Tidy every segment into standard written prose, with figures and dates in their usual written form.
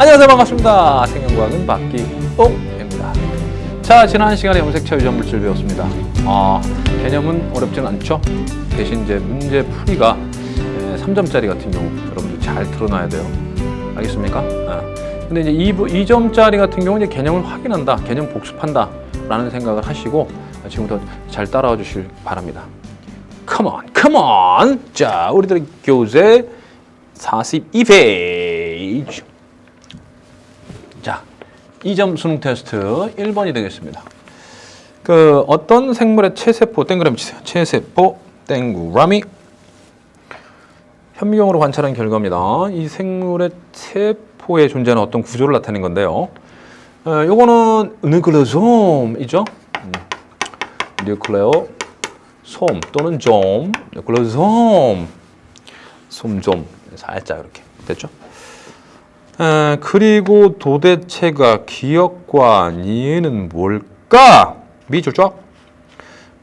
안녕하세요. 반갑습니다. 생명과학은 박기옥입니다. 자, 지난 시간에 염색체 유전물질 배웠습니다. 개념은 어렵진 않죠. 대신 이제 문제 풀이가 3점짜리 같은 경우 여러분들 잘 들어놔야 돼요. 알겠습니까? 근데 이제 2점짜리 같은 경우는 이제 개념을 확인한다, 개념 복습한다 라는 생각을 하시고 지금부터 잘 따라와 주실 바랍니다. Come on. 자, 우리들의 교재 42페이지. 자, 2점 수능 테스트 1번이 되겠습니다. 어떤 생물의 체세포, 땡그라미 치세요. 체세포, 땡그라미. 현미경으로 관찰한 결과입니다. 이 생물의 세포에 존재하는 어떤 구조를 나타낸 건데요. 요거는 뉴클레오솜이죠. 뉴클레오솜 또는 좀, 뉴클레오솜, 솜좀 살짝 이렇게 됐죠. 그리고 도대체가 기역과 니은은 뭘까? 미줄죠?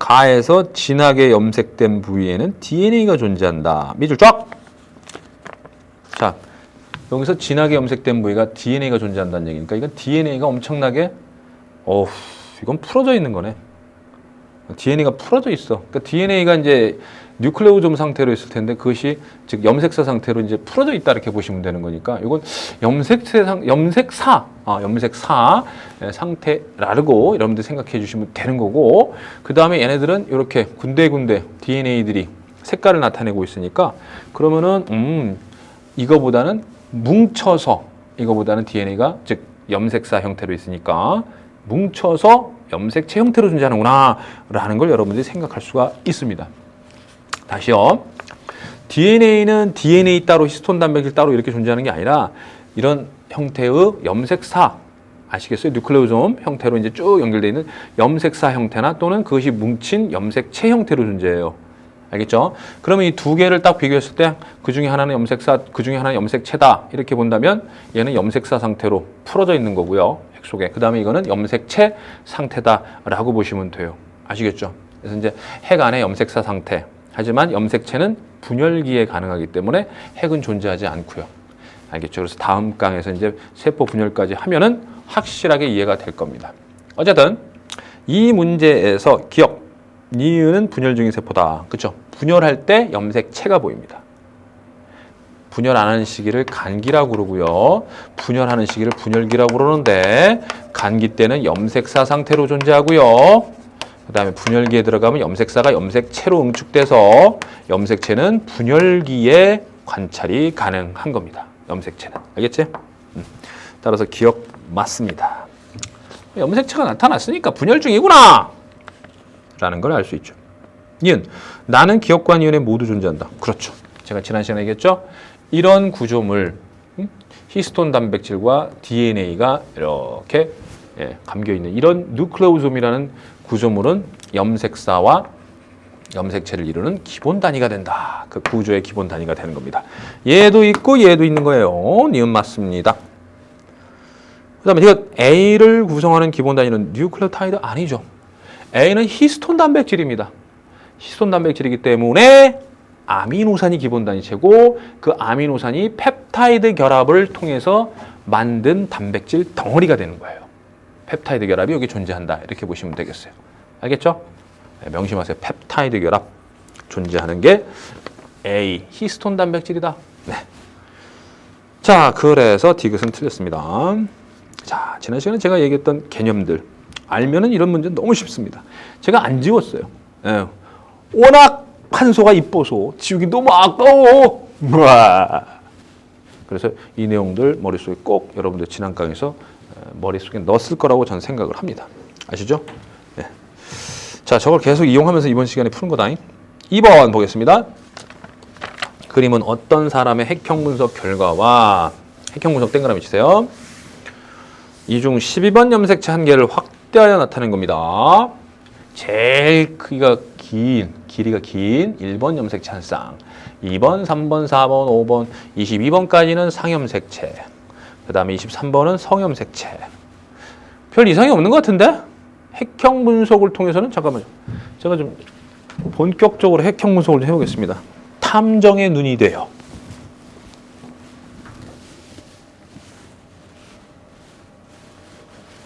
가에서 진하게 염색된 부위에는 DNA가 존재한다. 미줄죠? 자, 여기서 진하게 염색된 부위가 DNA가 존재한다는 얘기니까 이건 DNA가 엄청나게 이건 풀어져 있는 거네. DNA가 풀어져 있어. 그러니까 DNA가 이제 뉴클레오솜 상태로 있을 텐데 그것이 즉 염색사 상태로 이제 풀어져 있다 이렇게 보시면 되는 거니까 이건 염색사 상태라고 여러분들 생각해 주시면 되는 거고, 그 다음에 얘네들은 이렇게 군데군데 DNA들이 색깔을 나타내고 있으니까 그러면은 이거보다는 뭉쳐서, 이거보다는 DNA가 즉 염색사 형태로 있으니까 뭉쳐서 염색체 형태로 존재하는구나 라는 걸 여러분들이 생각할 수가 있습니다. 다시요. DNA는 DNA 따로, 히스톤 단백질 따로 이렇게 존재하는 게 아니라 이런 형태의 염색사, 아시겠어요? 뉴클레오솜 형태로 이제 쭉 연결되어 있는 염색사 형태나 또는 그것이 뭉친 염색체 형태로 존재해요. 알겠죠? 그러면 이 두 개를 딱 비교했을 때 그 중에 하나는 염색사, 그 중에 하나는 염색체다 이렇게 본다면 얘는 염색사 상태로 풀어져 있는 거고요. 핵 속에. 그 다음에 이거는 염색체 상태다라고 보시면 돼요. 아시겠죠? 그래서 이제 핵 안에 염색사 상태. 하지만 염색체는 분열기에 가능하기 때문에 핵은 존재하지 않고요. 알겠죠? 그래서 다음 강에서 이제 세포 분열까지 하면은 확실하게 이해가 될 겁니다. 어쨌든 이 문제에서 기억, 니은은 분열 중인 세포다. 그렇죠? 분열할 때 염색체가 보입니다. 분열 안 하는 시기를 간기라고 그러고요. 분열하는 시기를 분열기라고 그러는데 간기 때는 염색사 상태로 존재하고요. 그 다음에 분열기에 들어가면 염색사가 염색체로 응축돼서 염색체는 분열기에 관찰이 가능한 겁니다. 염색체는. 알겠지? 따라서 기억 맞습니다. 염색체가 나타났으니까 분열 중이구나! 라는 걸 알 수 있죠. 니은. 나는 기억과 니은에 모두 존재한다. 그렇죠. 제가 지난 시간에 얘기했죠? 이런 구조물, 히스톤 단백질과 DNA가 이렇게 감겨있는 이런 뉴클레오솜이라는 구조물은 염색사와 염색체를 이루는 기본 단위가 된다. 그 구조의 기본 단위가 되는 겁니다. 얘도 있고 얘도 있는 거예요. 니은 맞습니다. 그 다음에 이거 A를 구성하는 기본 단위는 뉴클레오타이드 아니죠. A는 히스톤 단백질입니다. 히스톤 단백질이기 때문에 아미노산이 기본 단위체고 그 아미노산이 펩타이드 결합을 통해서 만든 단백질 덩어리가 되는 거예요. 펩타이드 결합이 여기 존재한다. 이렇게 보시면 되겠어요. 알겠죠? 네, 명심하세요. 펩타이드 결합 존재하는 게 A, 히스톤 단백질이다. 네. 자, 그래서 디귿은 틀렸습니다. 자, 지난 시간에 제가 얘기했던 개념들 알면은 이런 문제는 너무 쉽습니다. 제가 안 지웠어요. 네. 워낙 판소가 이뻐서 지우기 너무 아까워. 그래서 이 내용들 머릿속에 꼭 여러분들 지난 강에서 머릿속에 넣었을 거라고 저는 생각을 합니다. 아시죠? 네. 자, 저걸 계속 이용하면서 이번 시간에 푸는 거다. 2번 보겠습니다. 그림은 어떤 사람의 핵형 분석 결과와 핵형 분석 땡그라미 치세요. 이 중 12번 염색체 한 개를 확대하여 나타낸 겁니다. 제일 길이가 긴 1번 염색체 한 쌍, 2번, 3번, 4번, 5번, 22번까지는 상염색체, 그 다음에 23번은 성염색체. 별 이상이 없는 것 같은데? 핵형 분석을 통해서는, 잠깐만요. 제가 좀 본격적으로 핵형 분석을 좀 해보겠습니다. 탐정의 눈이 돼요.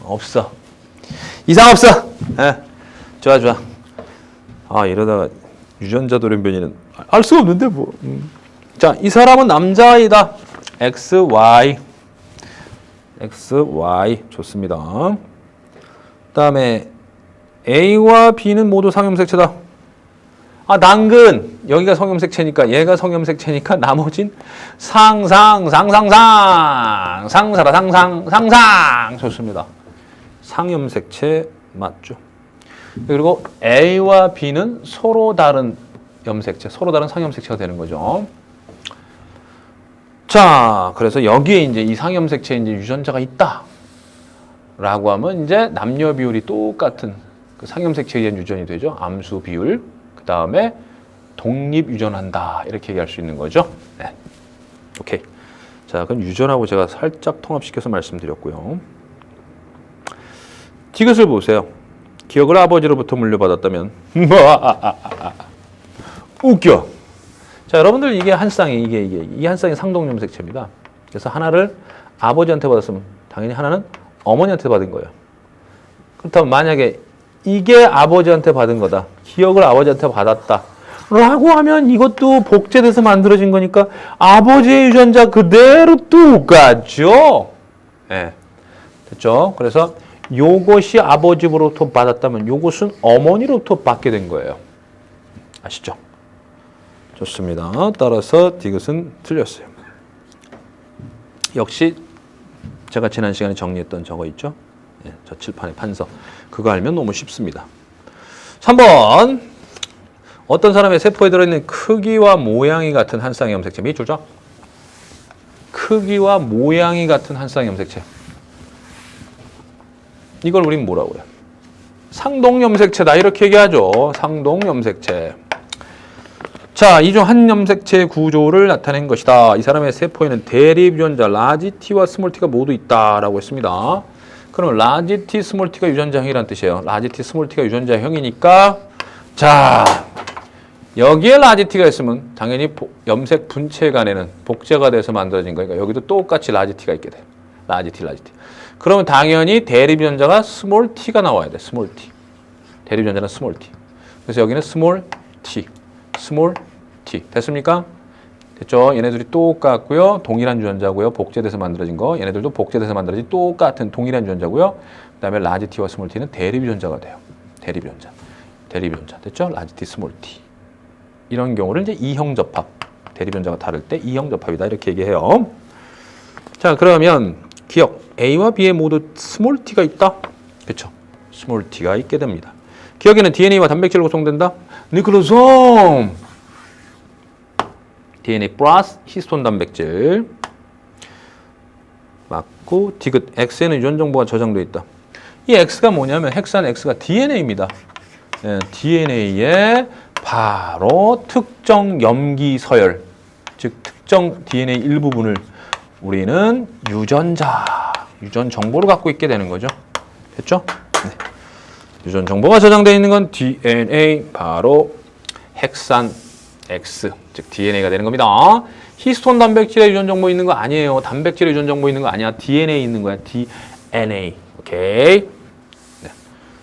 없어. 이상 없어. 예. 좋아, 좋아. 아, 이러다가 유전자 돌연변이는 알 수 없는데 뭐. 자, 이 사람은 남자아이다. XY. XY. 좋습니다. 그다음에 A와 B는 모두 상염색체다. 아, 당근. 여기가 성염색체니까 얘가 성염색체니까 나머진 상사라 상상. 좋습니다. 상염색체 맞죠. 그리고 A와 B는 서로 다른 염색체, 서로 다른 상염색체가 되는 거죠. 자, 그래서 여기에 이제 이 상염색체에 이제 유전자가 있다. 라고 하면 이제 남녀 비율이 똑같은 그 상염색체에 의한 유전이 되죠. 암수 비율. 그 다음에 독립 유전한다. 이렇게 얘기할 수 있는 거죠. 네. 오케이. 자, 그럼 유전하고 제가 살짝 통합시켜서 말씀드렸고요. 디귿을 보세요. 기억을 아버지로부터 물려받았다면 웃겨. 자, 여러분들 이게 한 쌍이 이 한 쌍이 상동염색체입니다. 그래서 하나를 아버지한테 받았으면 당연히 하나는 어머니한테 받은 거예요. 그렇다면 만약에 이게 아버지한테 받은 거다. 기억을 아버지한테 받았다. 라고 하면 이것도 복제돼서 만들어진 거니까 아버지의 유전자 그대로 똑같죠. 네. 됐죠? 그래서 요것이 아버지로부터 받았다면 요것은 어머니로부터 받게 된 거예요. 아시죠? 좋습니다. 따라서 디귿은 틀렸어요. 역시 제가 지난 시간에 정리했던 저거 있죠? 네, 저 칠판의 판서. 그거 알면 너무 쉽습니다. 3번. 어떤 사람의 세포에 들어있는 크기와 모양이 같은 한 쌍의 염색체. 밑줄죠? 크기와 모양이 같은 한 쌍의 염색체. 이걸 우린 뭐라고 해요? 상동염색체다. 이렇게 얘기하죠. 상동염색체. 자, 이 중 한 염색체의 구조를 나타낸 것이다. 이 사람의 세포에는 대립 유전자 라지 T와 스몰 T가 모두 있다라고 했습니다. 그러면 라지 T, 스몰 T가 유전자형이라는 뜻이에요. 라지 T, 스몰 T가 유전자형이니까 자, 여기에 라지 T가 있으면 당연히 염색 분체 간에는 복제가 돼서 만들어진 거니까 여기도 똑같이 라지 T가 있게 돼. 라지 T. 그러면 당연히 대립 유전자가 스몰 T가 나와야 돼. 스몰 T. 대립 유전자는 스몰 T. 그래서 여기는 스몰 T. 스몰 T. 됐습니까? 됐죠? 얘네들이 똑같고요. 동일한 유전자고요. 복제돼서 만들어진 거. 얘네들도 복제돼서 만들어진 똑같은 동일한 유전자고요. 그 다음에 라지 T와 스몰 T는 대립 유전자가 돼요. 대립 유전자. 됐죠? 라지 T, 스몰 T. 이런 경우를 이제 이형 접합. 대립 유전자가 다를 때 이형 접합이다. 이렇게 얘기해요. 자, 그러면 기억. A와 B에 모두 스몰 T가 있다. 그렇죠? 스몰 T가 있게 됩니다. 기억에는 DNA와 단백질로 구성된다. 뉴클로솜. DNA 플러스 히스톤 단백질. 맞고 디귿. X에는 유전 정보가 저장되어 있다. 이 X가 뭐냐면 헥산 X가 DNA입니다. 네, DNA의 바로 특정 염기 서열, 즉 특정 DNA 일부분을 우리는 유전 정보로 갖고 있게 되는 거죠. 됐죠? 네. 유전 정보가 저장되어 있는 건 DNA, 바로 헥산 X, 즉 DNA가 되는 겁니다. 히스톤 단백질에 유전 정보 있는 거 아니에요. 단백질에 유전 정보 있는 거 아니야. DNA 있는 거야. DNA. 오케이. 네.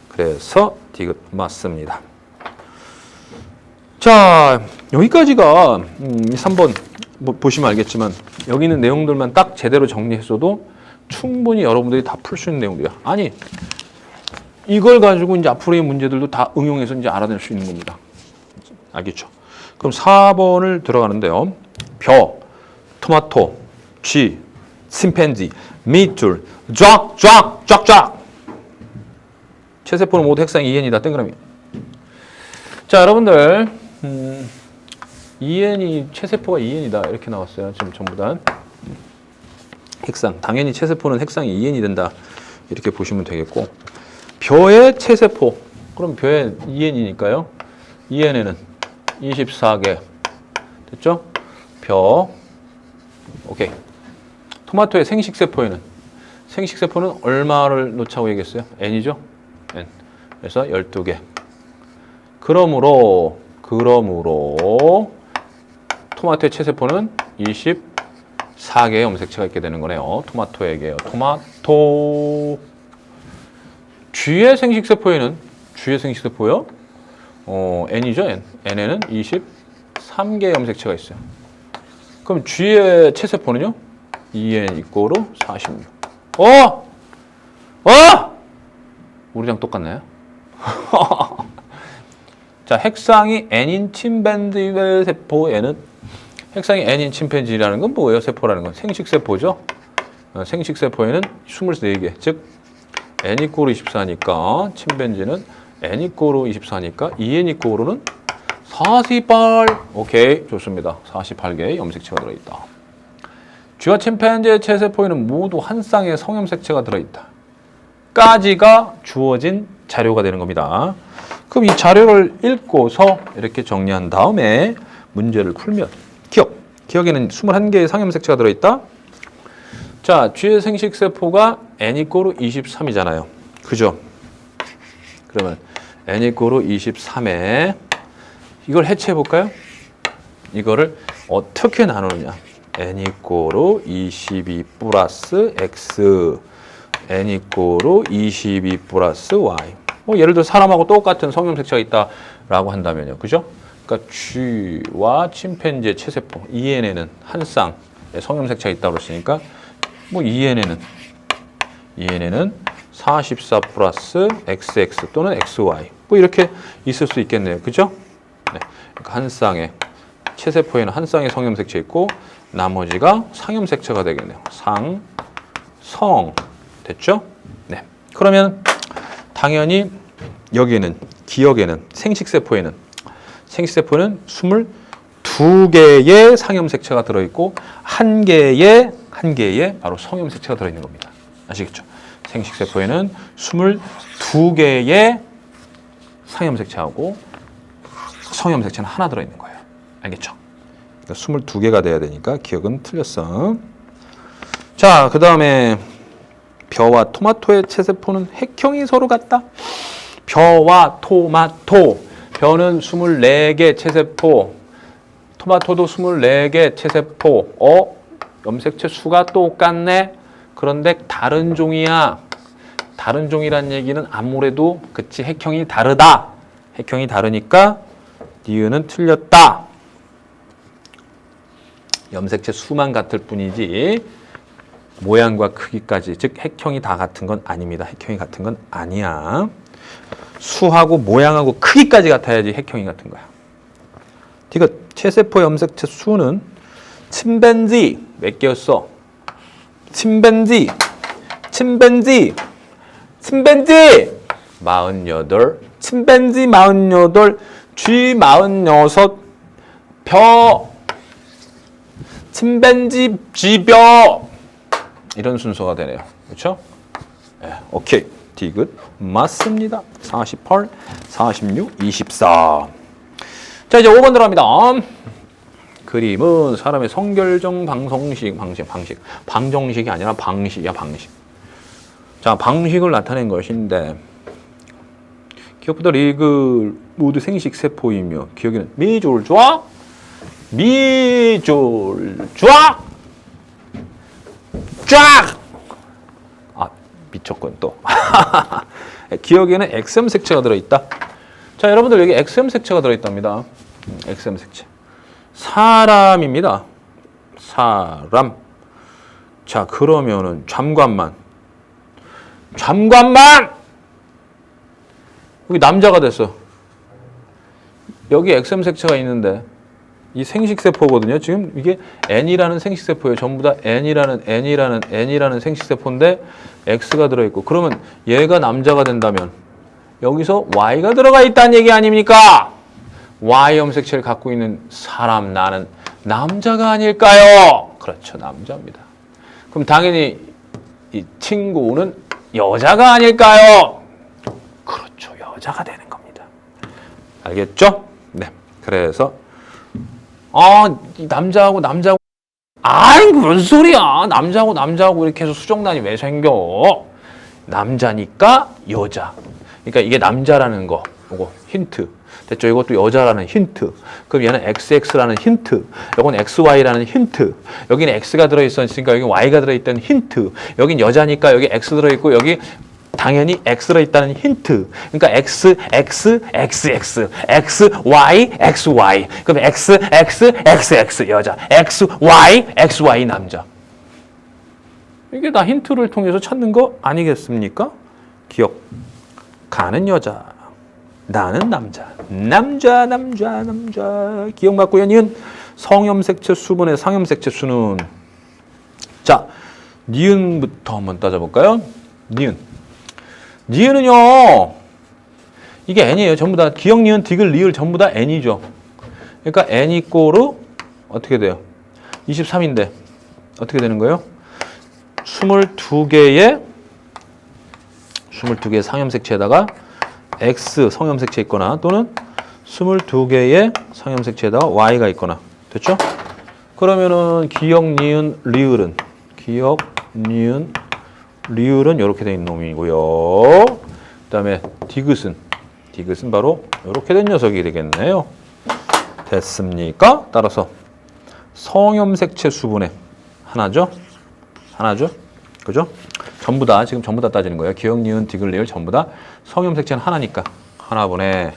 그래서 디귿 맞습니다. 자, 여기까지가 3번 보시면 알겠지만 여기 있는 내용들만 딱 제대로 정리했어도 충분히 여러분들이 다 풀 수 있는 내용들이야. 아니, 이걸 가지고 이제 앞으로의 문제들도 다 응용해서 이제 알아낼 수 있는 겁니다. 알겠죠? 그럼 4번을 들어가는데요. 벼, 토마토, 쥐, 침팬지, 밑줄, 쫙. 체세포는 모두 핵상 2N이다. 동그라미. 자, 여러분들 2N이 체세포가 2N이다. 이렇게 나왔어요. 지금 전부 다. 핵상. 당연히 체세포는 핵상이 2N이 된다. 이렇게 보시면 되겠고. 벼의 체세포. 그럼 벼의 2N이니까요. 2N에는 24개. 됐죠? 벼. 오케이. 토마토의 생식세포에는 생식세포는 얼마를 놓자고 얘기했어요? N이죠? N. 그래서 12개. 그러므로 토마토의 체세포는 24개의 염색체가 있게 되는 거네요. 토마토에게요. 토마토. G의 생식세포에는 N이죠, N. N에는 23개의 염색체가 있어요. 그럼 G의 체세포는요? 2N 이꼬르 46. 우리랑 똑같나요? 자, 핵상이 N인 침팬지 세포에는 핵상이 N인 침팬지라는 건 뭐예요? 세포라는 건 생식세포죠. 생식세포에는 24개, 즉 N 이꼬르 24니까 침팬지는 N 이꼬르 24니까 2N 이꼬르는 48. 오케이, 좋습니다. 48개의 염색체가 들어있다. 쥐와 침팬지의 체세포에는 모두 한 쌍의 성염색체가 들어있다. 까지가 주어진 자료가 되는 겁니다. 그럼 이 자료를 읽고서 이렇게 정리한 다음에 문제를 풀면 기억에는 21개의 상염색체가 들어있다. 자, 쥐의 생식세포가 N 이꼬르 23이잖아요. 그죠? 그러면 N 이꼬르 23에 이걸 해체해 볼까요? 이거를 어떻게 나누느냐? N 이꼬르 22 플러스 X N 이꼬르 22 플러스 Y. 예를 들어 사람하고 똑같은 성염색체가 있다라고 한다면요. 그죠? 그러니까 쥐와 침팬지의 체세포 EN에는 한 쌍의 성염색체가 있다고 그랬으니까 EN에는 44 플러스 XX 또는 XY 이렇게 있을 수 있겠네요. 그죠? 네. 그러니까 한 쌍의 체세포에는 한 쌍의 성염색체 있고 나머지가 상염색체가 되겠네요. 성 됐죠? 네. 그러면 당연히 여기에는 기억에는 생식세포는 22개의 상염색체가 들어있고 한 개의 바로 성염색체가 들어있는 겁니다. 아시겠죠? 생식세포에는 22개의 상염색체하고 성염색체는 하나 들어있는 거예요. 알겠죠? 그러니까 22개가 돼야 되니까 기억은 틀렸어. 자, 그 다음에 벼와 토마토의 체세포는 핵형이 서로 같다. 벼와 토마토. 벼는 24개 체세포. 토마토도 24개 체세포. 염색체 수가 똑같네. 그런데 다른 종이야. 다른 종이란 얘기는 아무래도 그치 핵형이 다르다. 핵형이 다르니까 니은은 틀렸다. 염색체 수만 같을 뿐이지 모양과 크기까지, 즉 핵형이 다 같은 건 아닙니다. 핵형이 같은 건 아니야. 수하고 모양하고 크기까지 같아야지 핵형이 같은 거야. 이거 체세포 염색체 수는 침팬지 몇 개였어? 침팬지 48, 침팬지 48, 쥐 46, 벼, 침팬지 쥐벼 이런 순서가 되네요. 그렇죠? 네, 오케이. 디귿 맞습니다. 48, 46, 24. 자, 이제 5번 들어갑니다. 그림은 사람의 성결정 방식이 아니라 방식이야, 방식. 자, 방식을 나타낸 것인데 기억부터 리그 모두 생식세포이며 기억에는 미졸좌 쫙! 미쳤군 또. 기억에는 X염색체가 들어있다. 자, 여러분들 여기 X염색체가 들어있답니다. X염색체. 사람입니다. 사람. 자, 그러면은 잠깐만. 여기 남자가 됐어. 여기 X염색체가 있는데 이 생식세포거든요. 지금 이게 N이라는 생식세포예요. 전부 다 N이라는 생식세포인데 X가 들어있고, 그러면 얘가 남자가 된다면 여기서 Y가 들어가 있다는 얘기 아닙니까? Y 염색체를 갖고 있는 사람, 나는 남자가 아닐까요? 그렇죠, 남자입니다. 그럼 당연히 이 친구는 여자가 아닐까요? 그렇죠, 여자가 되는 겁니다. 알겠죠? 네. 그래서 남자하고 아이 무슨 소리야, 남자하고 이렇게 해서 수정란이 왜 생겨? 남자니까 여자. 그러니까 이게 남자라는 거, 이거 힌트 됐죠? 이것도 여자라는 힌트. 그럼 얘는 XX라는 힌트, 이건 XY라는 힌트. 여기는 X가 들어있으니까 여기 Y가 들어있다는 힌트. 여긴 여자니까 여기 X 들어있고 여기 당연히 X로 있다는 힌트. 그러니까 X, X, X, X, X, Y, X, Y. 그럼 X, X, X, X 여자, X, Y, X, Y 남자. 이게 다 힌트를 통해서 찾는 거 아니겠습니까? 기억. 가는 여자, 나는 남자. 남자, 남자, 남자. 기억 맞고요. 니은 성염색체 수분의 상염색체 수는 자, 니은부터 한번 따져볼까요? 니은. 니은은요. 이게 n이에요. 전부 다 기억, 니은, 디귿, 리을 전부 다 n이죠. 그러니까 n 이꼬르 어떻게 돼요? 23인데 어떻게 되는 거예요? 22개의 상염색체에다가 X 성염색체 있거나 또는 22개의 상염색체에다가 Y가 있거나 됐죠? 그러면은 기억, 니은, 리을은 기억, 니은, 리을은 이렇게 된 놈이고요. 그 다음에 디귿은 바로 이렇게 된 녀석이 되겠네요. 됐습니까? 따라서 성염색체 수분의 하나죠? 그죠? 지금 전부 다 따지는 거예요. 기억, 니은, 디귿, 리을 전부 다 성염색체는 하나니까 하나분의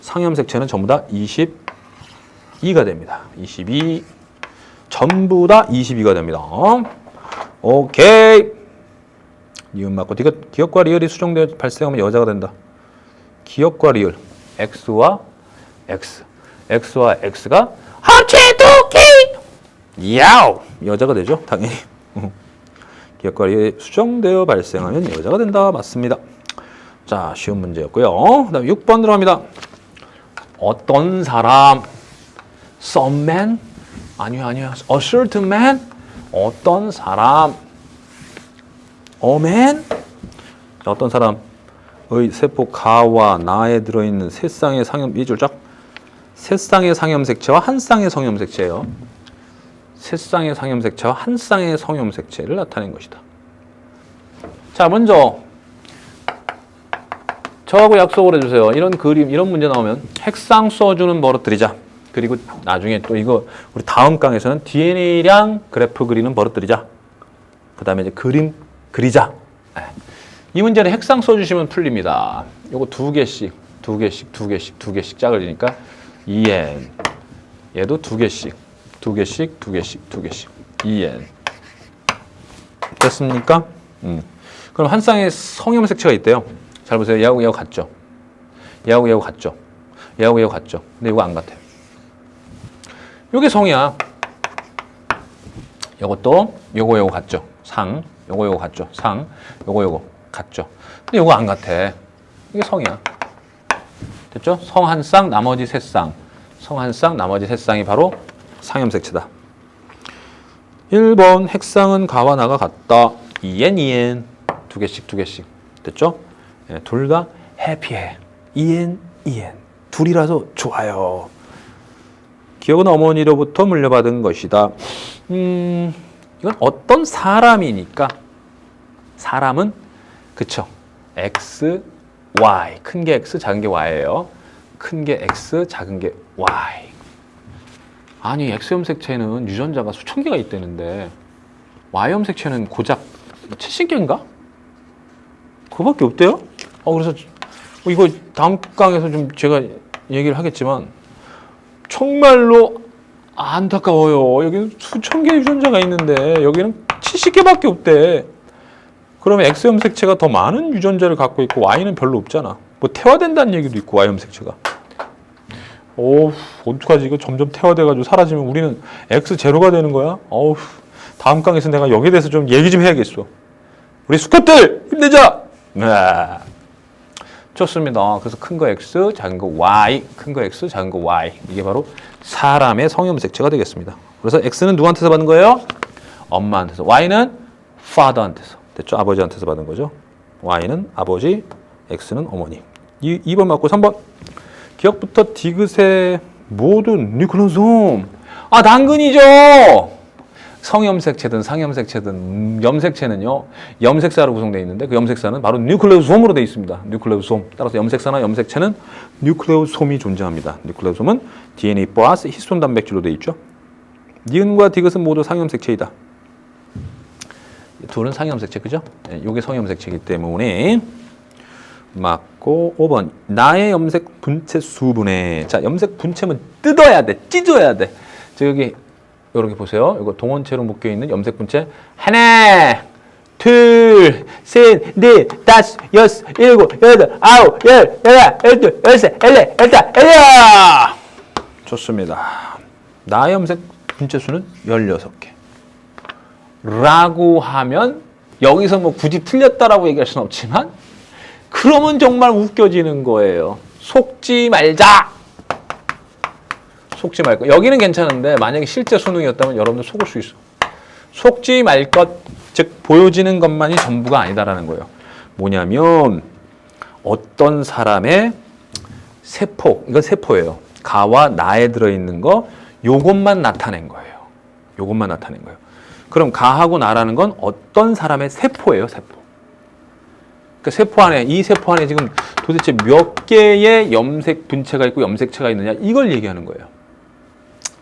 상염색체는 전부 다 22가 됩니다. 22 전부 다 22가 됩니다. 오케이. 니은 맞고 디귿, 기억과 리을이 수정되어 발생하면 여자가 된다. 기억과 리을 X와 X가 합체도끼 야우 여자가 되죠. 당연히. 기억과 리을이 수정되어 발생하면 여자가 된다. 맞습니다. 자, 쉬운 문제였고요. 그 다음 6번 들어갑니다. 어떤 사람 some man 아니요 a certain man 어떤 사람 a man 어떤 사람의 세포 가와 나에 들어있는 세 쌍의 상염 이 줄짝 세 쌍의 상염색체와 한 쌍의 성염색체예요. 세 쌍의 상염색체와 한 쌍의 성염색체를 나타낸 것이다. 자, 먼저 저하고 약속을 해주세요. 이런 그림, 이런 문제 나오면 핵상 써주는 버릇 들이자. 그리고 나중에 또 이거 우리 다음 강에서는 DNA량 그래프 그리는 버릇 들이자. 그 다음에 이제 그림 그리자. 이 문제는 핵상 써주시면 풀립니다. 요거 두 개씩 짝을 지니까 2n. 얘도 두 개씩 2n. 됐습니까? 그럼 한 쌍의 성염색체가 있대요. 잘 보세요. 얘하고 같죠? 얘하고 같죠? 근데 이거 안 같아요. 요게 성이야. 요것도 요거 같죠? 요거 같죠? 요거 같죠? 근데 요거 안 같아. 이게 성이야. 됐죠? 성 한 쌍, 나머지 세 쌍. 성 한 쌍, 나머지 세 쌍이 바로 상염색체다. 1번 핵상은 가와 나가 같다. 2n. 두 개씩. 됐죠? 네, 둘 다 해피해. 2n. 둘이라서 좋아요. 기억은 어머니로부터 물려받은 것이다. 이건 어떤 사람이니까 사람은 그쵸. X, Y. 큰 게 X, 작은 게 Y예요. 큰 게 X, 작은 게 Y. 아니, X염색체는 유전자가 수천 개가 있다는데 Y염색체는 고작 70개인가? 그거밖에 없대요? 그래서 이거 다음 강에서 좀 제가 얘기를 하겠지만 정말로 안타까워요. 여기는 수천 개의 유전자가 있는데 여기는 70개밖에 없대. 그러면 X염색체가 더 많은 유전자를 갖고 있고 Y는 별로 없잖아. 뭐 태화된다는 얘기도 있고 Y염색체가. 어떡하지? 이거 점점 태화돼가지고 사라지면 우리는 X0가 되는 거야? 다음 강에서 내가 여기에 대해서 좀 얘기 좀 해야겠어. 우리 수컷들 힘내자! 좋습니다. 그래서 큰 거 X, 작은 거 Y, 큰 거 X, 작은 거 Y. 이게 바로 사람의 성염색체가 되겠습니다. 그래서 X는 누구한테서 받은 거예요? 엄마한테서. Y는 father한테서. 됐죠? 아버지한테서 받은 거죠. Y는 아버지, X는 어머니. 2번 맞고 3번. 기억부터 디귿의 모든 뉴클레오솜. 당근이죠. 성염색체든 상염색체든 염색체는요. 염색사로 구성되어 있는데 그 염색사는 바로 뉴클레오솜으로 되어 있습니다. 뉴클레오솜. 따라서 염색사나 염색체는 뉴클레오솜이 존재합니다. 뉴클레오솜은 DNA 플러스 히스톤 단백질로 되어 있죠. 니은과 디귿은 모두 상염색체이다. 둘은 상염색체, 그죠? 이게 성염색체이기 때문에 맞고 5번 나의 염색 분체 수분해. 자, 염색 분체면 뜯어야 돼, 찢어야 돼. 자, 여기 이렇게 보세요. 이거 동원체로 묶여 있는 염색 분체 하나, 둘, 셋, 넷, 다섯, 여섯, 일곱, 여덟, 아홉, 열, 열하나, 열둘, 열셋, 열넷, 열다, 열여. 좋습니다. 나의 염색 분체 수는 16개. 라고 하면 여기서 뭐 굳이 틀렸다라고 얘기할 수는 없지만 그러면 정말 웃겨지는 거예요. 속지 말자. 속지 말 것. 여기는 괜찮은데 만약에 실제 수능이었다면 여러분들 속을 수 있어. 속지 말 것, 즉 보여지는 것만이 전부가 아니다라는 거예요. 뭐냐면 어떤 사람의 세포, 이건 세포예요. 가와 나에 들어있는 거 요것만 나타낸 거예요. 요것만 나타낸 거예요. 그럼 가하고 나라는 건 어떤 사람의 세포예요, 세포. 그러니까 세포 안에, 이 세포 안에 지금 도대체 몇 개의 염색 분체가 있고 염색체가 있느냐, 이걸 얘기하는 거예요.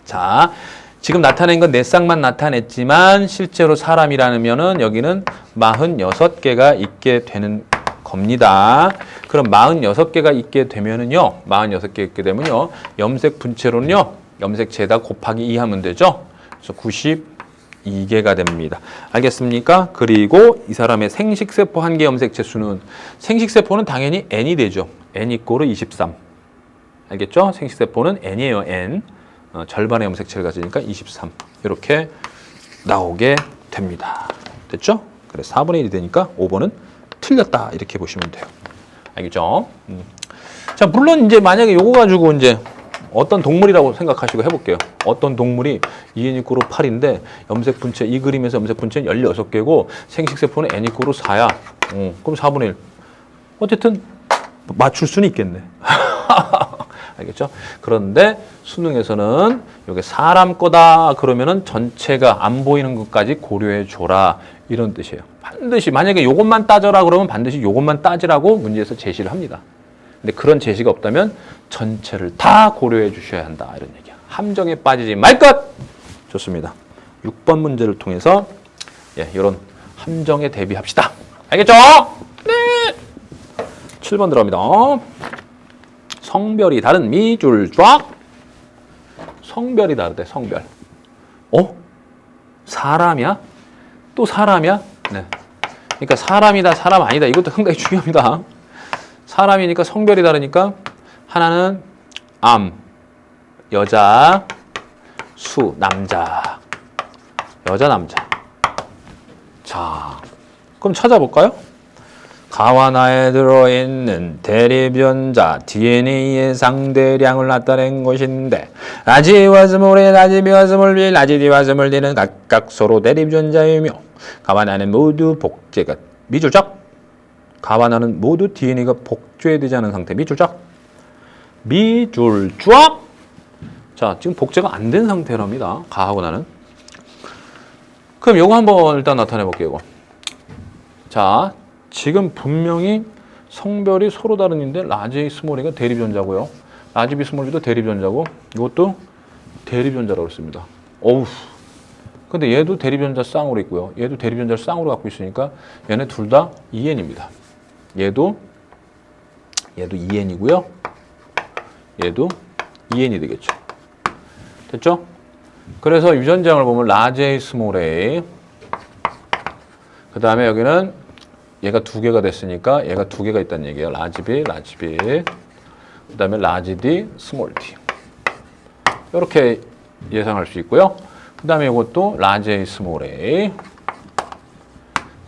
자, 지금 나타낸 건 네 쌍만 나타냈지만 실제로 사람이라면은 여기는 46개가 있게 되는 겁니다. 그럼 46개가 있게 되면은요, 46개 있게 되면요, 염색 분체로는요, 염색체에다 곱하기 2 하면 되죠. 그래서 92개가 됩니다. 알겠습니까? 그리고 이 사람의 생식세포 한 개 염색체 수는, 생식세포는 당연히 N이 되죠. N 이꼬르 23. 알겠죠? 생식세포는 N이에요, N. 절반의 염색체를 가지니까 23. 이렇게 나오게 됩니다. 됐죠? 그래서 4분의 1이 되니까 5번은 틀렸다. 이렇게 보시면 돼요. 알겠죠? 자, 물론 이제 만약에 요거 가지고 이제 어떤 동물이라고 생각하시고 해볼게요. 어떤 동물이 2N 이꼬르 8인데 염색 분체, 이 그림에서 염색 분체는 16개고 생식세포는 N 이꼬르 4야. 그럼 4분의 1. 어쨌든 맞출 수는 있겠네. 알겠죠? 그런데 수능에서는 이게 사람 거다 그러면은 전체가 안 보이는 것까지 고려해 줘라, 이런 뜻이에요. 반드시 만약에 요것만 따져라 그러면 반드시 요것만 따지라고 문제에서 제시를 합니다. 근데 그런 제시가 없다면 전체를 다 고려해 주셔야 한다, 이런 얘기야. 함정에 빠지지 말 것. 좋습니다. 6번 문제를 통해서 이런 함정에 대비합시다. 알겠죠? 네. 7번 들어갑니다. 성별이 다른 미줄 쫙. 성별이 다르대, 성별. 사람이야? 또 사람이야? 네. 그러니까 사람이다, 사람 아니다. 이것도 상당히 중요합니다. 사람이니까 성별이 다르니까 하나는 암, 여자, 수, 남자. 여자, 남자. 자, 그럼 찾아볼까요? 가와 나에 들어있는 대립연자 DNA의 상대량을 나타낸 것인데 라지와 스몰에 라지비와 스몰비, 라지디와 스몰디는 각각 서로 대립연자이며 가와 나는 모두 복제가 미줄적. 가와 나는 모두 DNA가 복제되지 않은 상태. 미줄적. 미줄적. 자, 지금 복제가 안 된 상태랍니다. 가하고 나는. 그럼 요거 한번 일단 나타내 볼게요. 이거. 자, 지금 분명히 성별이 서로 다른인데 라지 스몰이가 대립전자고요. 라지 비 스몰 비도 대립전자고 이것도 대립전자라고 했습니다. 어우. 근데 얘도 대립전자 쌍으로 있고요. 얘도 대립전자를 쌍으로 갖고 있으니까 얘네 둘 다 2N입니다. 얘도 2N이고요. 얘도 2N이 되겠죠. 됐죠? 그래서 유전장을 보면 라지 스몰 A, 그 다음에 여기는 얘가 2개가 됐으니까 얘가 2개가 있다는 얘기예요. 라지 B, 라지 B. 그 다음에 라지 D, 스몰 D. 이렇게 예상할 수 있고요. 그 다음에 이것도 라지 A, 스몰 A.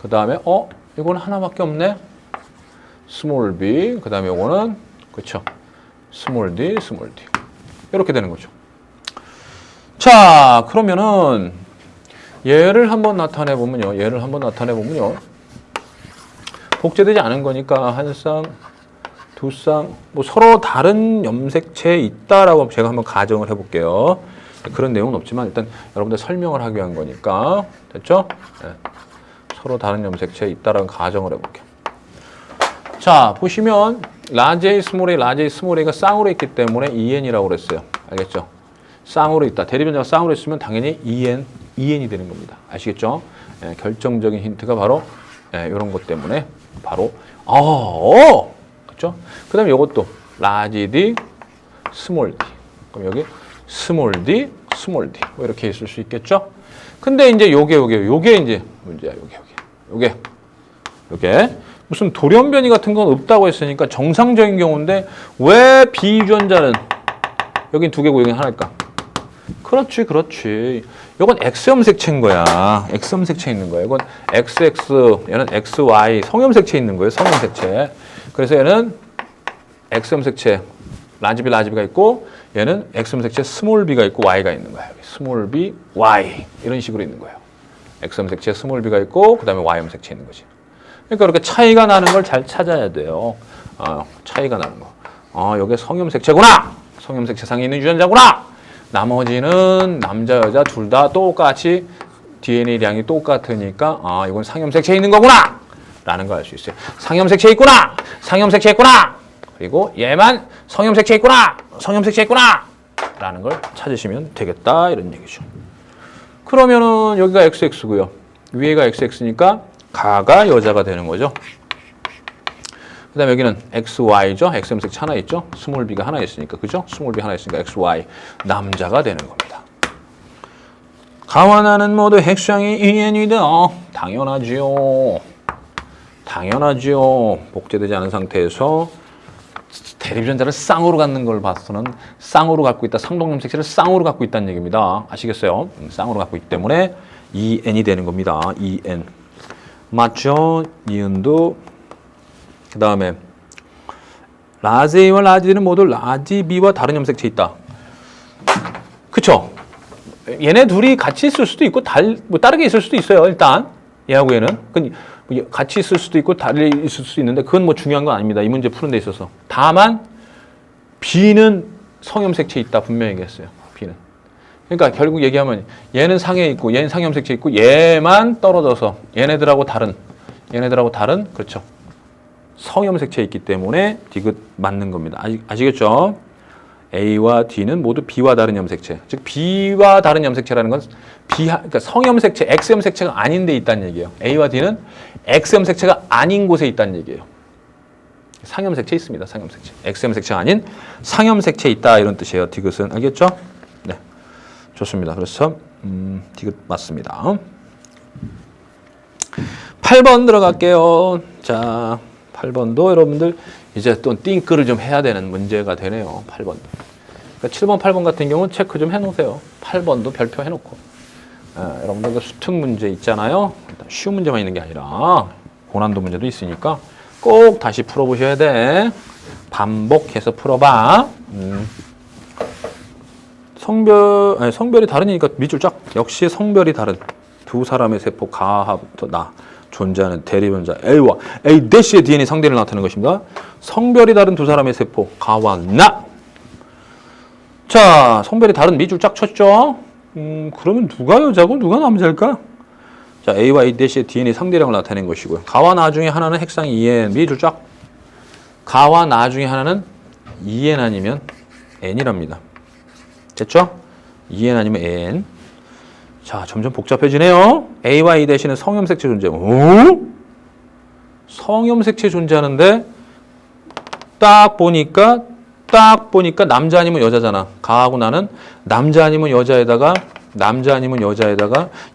그 다음에 이거는 하나밖에 없네. 스몰 B. 그 다음에 이거는 그렇죠. 스몰 D, 스몰 D. 이렇게 되는 거죠. 자, 그러면은 얘를 한번 나타내 보면요. 복제되지 않은 거니까 한 쌍, 두 쌍, 뭐 서로 다른 염색체에 있다라고 제가 한번 가정을 해볼게요. 그런 내용은 없지만 일단 여러분들 설명을 하기 위한 거니까. 됐죠? 네. 서로 다른 염색체에 있다라는 가정을 해볼게요. 자, 보시면 라지 A, 스몰 A, 라지 A, 스몰 A가 쌍으로 있기 때문에 2N이라고 그랬어요. 알겠죠? 쌍으로 있다. 대립연자가 쌍으로 있으면 당연히 2N이 되는 겁니다. 아시겠죠? 결정적인 힌트가 바로 이런 것 때문에 바로 그렇죠? 그다음에 이것도 large D, small D. 그럼 여기 small D, small D 뭐 이렇게 있을 수 있겠죠? 근데 이제 요게 이제 문제야. 요게 무슨 돌연변이 같은 건 없다고 했으니까 정상적인 경우인데 왜 비유전자는 여긴 두 개고 여긴 하나일까? 그렇지. 이건 X형 색채인 거야. X형 색채 있는 거야. 이건 XX, 얘는 XY, 성형 색채 있는 거예요. 성형 색채. 그래서 얘는 X형 색채, 라지 B가 있고 얘는 X형 색채 스몰 b가 있고 Y가 있는 거야. 스몰 b, Y 이런 식으로 있는 거예요. X형 색채 스몰 b가 있고 그 다음에 Y형 색채 있는 거지. 그러니까 이렇게 차이가 나는 걸 잘 찾아야 돼요. 차이가 나는 거. 이게 성형 색채구나. 성형 색채상에 있는 유전자구나. 나머지는 남자 여자 둘 다 똑같이 DNA량이 똑같으니까 이건 상염색체에 있는 거구나 라는 걸 알 수 있어요. 상염색체에 있구나. 그리고 얘만 성염색체에 있구나. 라는 걸 찾으시면 되겠다 이런 얘기죠. 그러면은 여기가 XX고요. 위에가 XX니까 가가 여자가 되는 거죠. 그 다음에 여기는 XY죠. X염색체 하나 있죠. 스몰 b가 하나 있으니까. 그죠? 스몰 b 하나 있으니까 XY. 남자가 되는 겁니다. 가와 나는 모두 핵쌍이 EN이다. 당연하지요. 복제되지 않은 상태에서 대립전자를 쌍으로 갖는 걸 봐서는 쌍으로 갖고 있다. 상동염색체를 쌍으로 갖고 있다는 얘기입니다. 아시겠어요? 쌍으로 갖고 있기 때문에 EN이 되는 겁니다. EN. 맞죠? 이은도. 그 다음에 라지 A와 라지 D는 모두 라지 B와 다른 염색체 있다. 그쵸? 얘네 둘이 같이 있을 수도 있고 다르게 있을 수도 있어요. 일단 얘하고 얘는 같이 있을 수도 있고 다르게 있을 수도 있는데 그건 뭐 중요한 건 아닙니다. 이 문제 푸는 데 있어서. 다만 B는 성염색체 있다 분명히 얘기했어요. B는. 그러니까 결국 얘기하면 얘는 상에 있고 얘는 상염색체 있고 얘만 떨어져서 얘네들하고 다른 그렇죠. 성염색체에 있기 때문에 디귿 맞는 겁니다. 아시겠죠? A와 D는 모두 B와 다른 염색체. 즉 B와 다른 염색체라는 건 그러니까 성염색체, X염색체가 아닌 데 있다는 얘기예요. A와 D는 X염색체가 아닌 곳에 있다는 얘기예요. 상염색체 있습니다. 상염색체. X염색체가 아닌 상염색체 있다 이런 뜻이에요. 디귿은. 알겠죠? 네. 좋습니다. 그래서 디귿 맞습니다. 8번 들어갈게요. 자, 8번도 여러분들 이제 또 띵크를 좀 해야 되는 문제가 되네요. 8번도. 그러니까 7번, 8번 같은 경우는 체크 좀 해놓으세요. 8번도 별표 해놓고. 여러분들 그 수특 문제 있잖아요. 쉬운 문제만 있는 게 아니라 고난도 문제도 있으니까 꼭 다시 풀어보셔야 돼. 반복해서 풀어봐. 성별이 다르니까 밑줄 쫙. 역시 성별이 다른 두 사람의 세포 가하부터 나. 존재하는 대립원자 A와 A-의 DNA 상대를 나타내는 것입니다. 성별이 다른 두 사람의 세포 가와 나. 자, 성별이 다른 밑줄 쫙 쳤죠. 그러면 누가 여자고 누가 남자일까? 자, A와 A-의 DNA 상대량을 나타낸 것이고요. 가와 나 중에 하나는 핵상 EN 밑줄 쫙. 가와 나 중에 하나는 EN 아니면 N이랍니다. 됐죠? EN 아니면 N. 자, 점점 복잡해지네요. A와 A 대신에 성염색체 존재. 성염색체 존재하는데 딱 보니까 남자 아니면 여자잖아. 가하고 나는 남자 아니면 여자에다가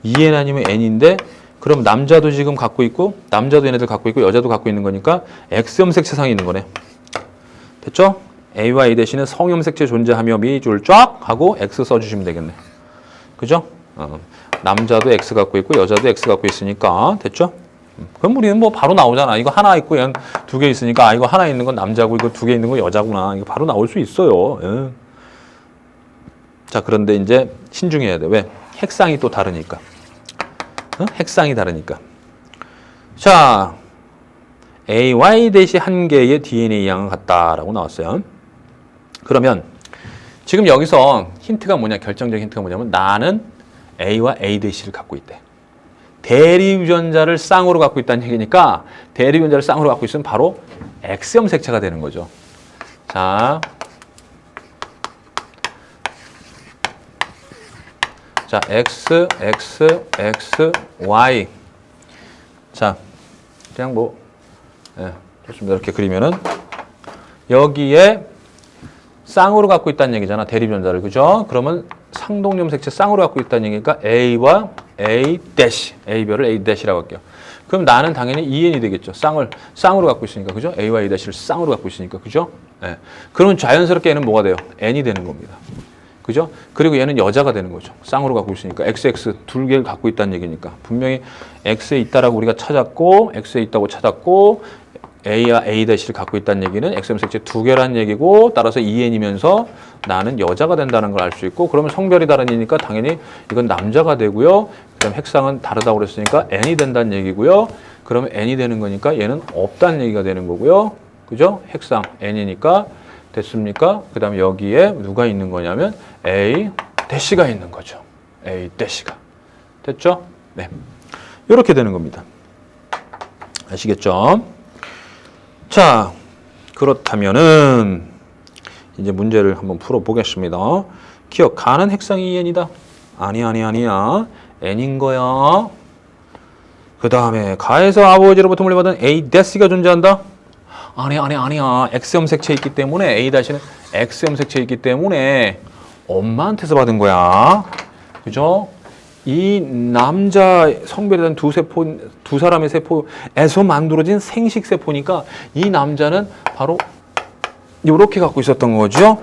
EN 아니면 N인데 그럼 남자도 지금 갖고 있고 남자도 얘네들 갖고 있고 여자도 갖고 있는 거니까 X염색체상이 있는 거네. 됐죠? A와 A 대신에 성염색체 존재하며 밑줄 쫙 하고 X 써주시면 되겠네. 그죠? 남자도 X 갖고 있고 여자도 X 갖고 있으니까 됐죠? 그럼 우리는 뭐 바로 나오잖아. 이거 하나 있고 얘는 두 개 있으니까 이거 하나 있는 건 남자고 이거 두 개 있는 건 여자구나. 이거 바로 나올 수 있어요. 예. 자, 그런데 이제 신중해야 돼. 왜? 핵상이 또 다르니까. 핵상이 다르니까. 자, AY 대시 한 개의 DNA 양은 같다라고 나왔어요. 그러면 지금 여기서 힌트가 뭐냐? 결정적인 힌트가 뭐냐면 나는 A와 A-를 갖고 있대. 대립유전자를 쌍으로 갖고 있다는 얘기니까 대립유전자를 쌍으로 갖고 있으면 바로 X염색체가 되는 거죠. 자, 자, X, X, X, Y. 자, 그냥 뭐, 예, 좋습니다. 이렇게 그리면은, 여기에 쌍으로 갖고 있다는 얘기잖아. 대립전자를. 그죠? 그러면 상동염 색채 쌍으로 갖고 있다는 얘기니까 A와 A 대시, A별을 A 대시라고 할게요. 그럼 나는 당연히 EN이 되겠죠. 쌍으로 갖고 있으니까. 그죠? A와 A 대시를 쌍으로 갖고 있으니까. 그죠? 예. 그러면 자연스럽게 얘는 뭐가 돼요? N이 되는 겁니다. 그죠? 그리고 얘는 여자가 되는 거죠. 쌍으로 갖고 있으니까. XX 두 개를 갖고 있다는 얘기니까. 분명히 X에 있다라고 우리가 찾았고, X에 있다고 찾았고, A와 A 대시를 갖고 있다는 얘기는 XM 색채 두 개라는 얘기고, 따라서 EN이면서 나는 여자가 된다는 걸 알 수 있고, 그러면 성별이 다르니까 당연히 이건 남자가 되고요. 그다음 핵상은 다르다고 그랬으니까 N이 된다는 얘기고요. 그러면 N이 되는 거니까 얘는 없다는 얘기가 되는 거고요. 그죠? 핵상 N이니까 됐습니까? 그 다음에 여기에 누가 있는 거냐면 A 대시가 있는 거죠. A 대시가. 됐죠? 네. 이렇게 되는 겁니다. 아시겠죠? 자, 그렇다면은 이제 문제를 한번 풀어보겠습니다. 기억, 가는 핵상이 N이다. 아니야. N인 거야. 그 다음에 가에서 아버지로부터 물려받은 A 대시가 존재한다. 아니야. X형 색채 있기 때문에 A 다시는 X형 색채 있기 때문에 엄마한테서 받은 거야. 그죠? 이 남자 성별에 대한 두 사람의 세포에서 만들어진 생식 세포니까 이 남자는 바로 이렇게 갖고 있었던 거죠.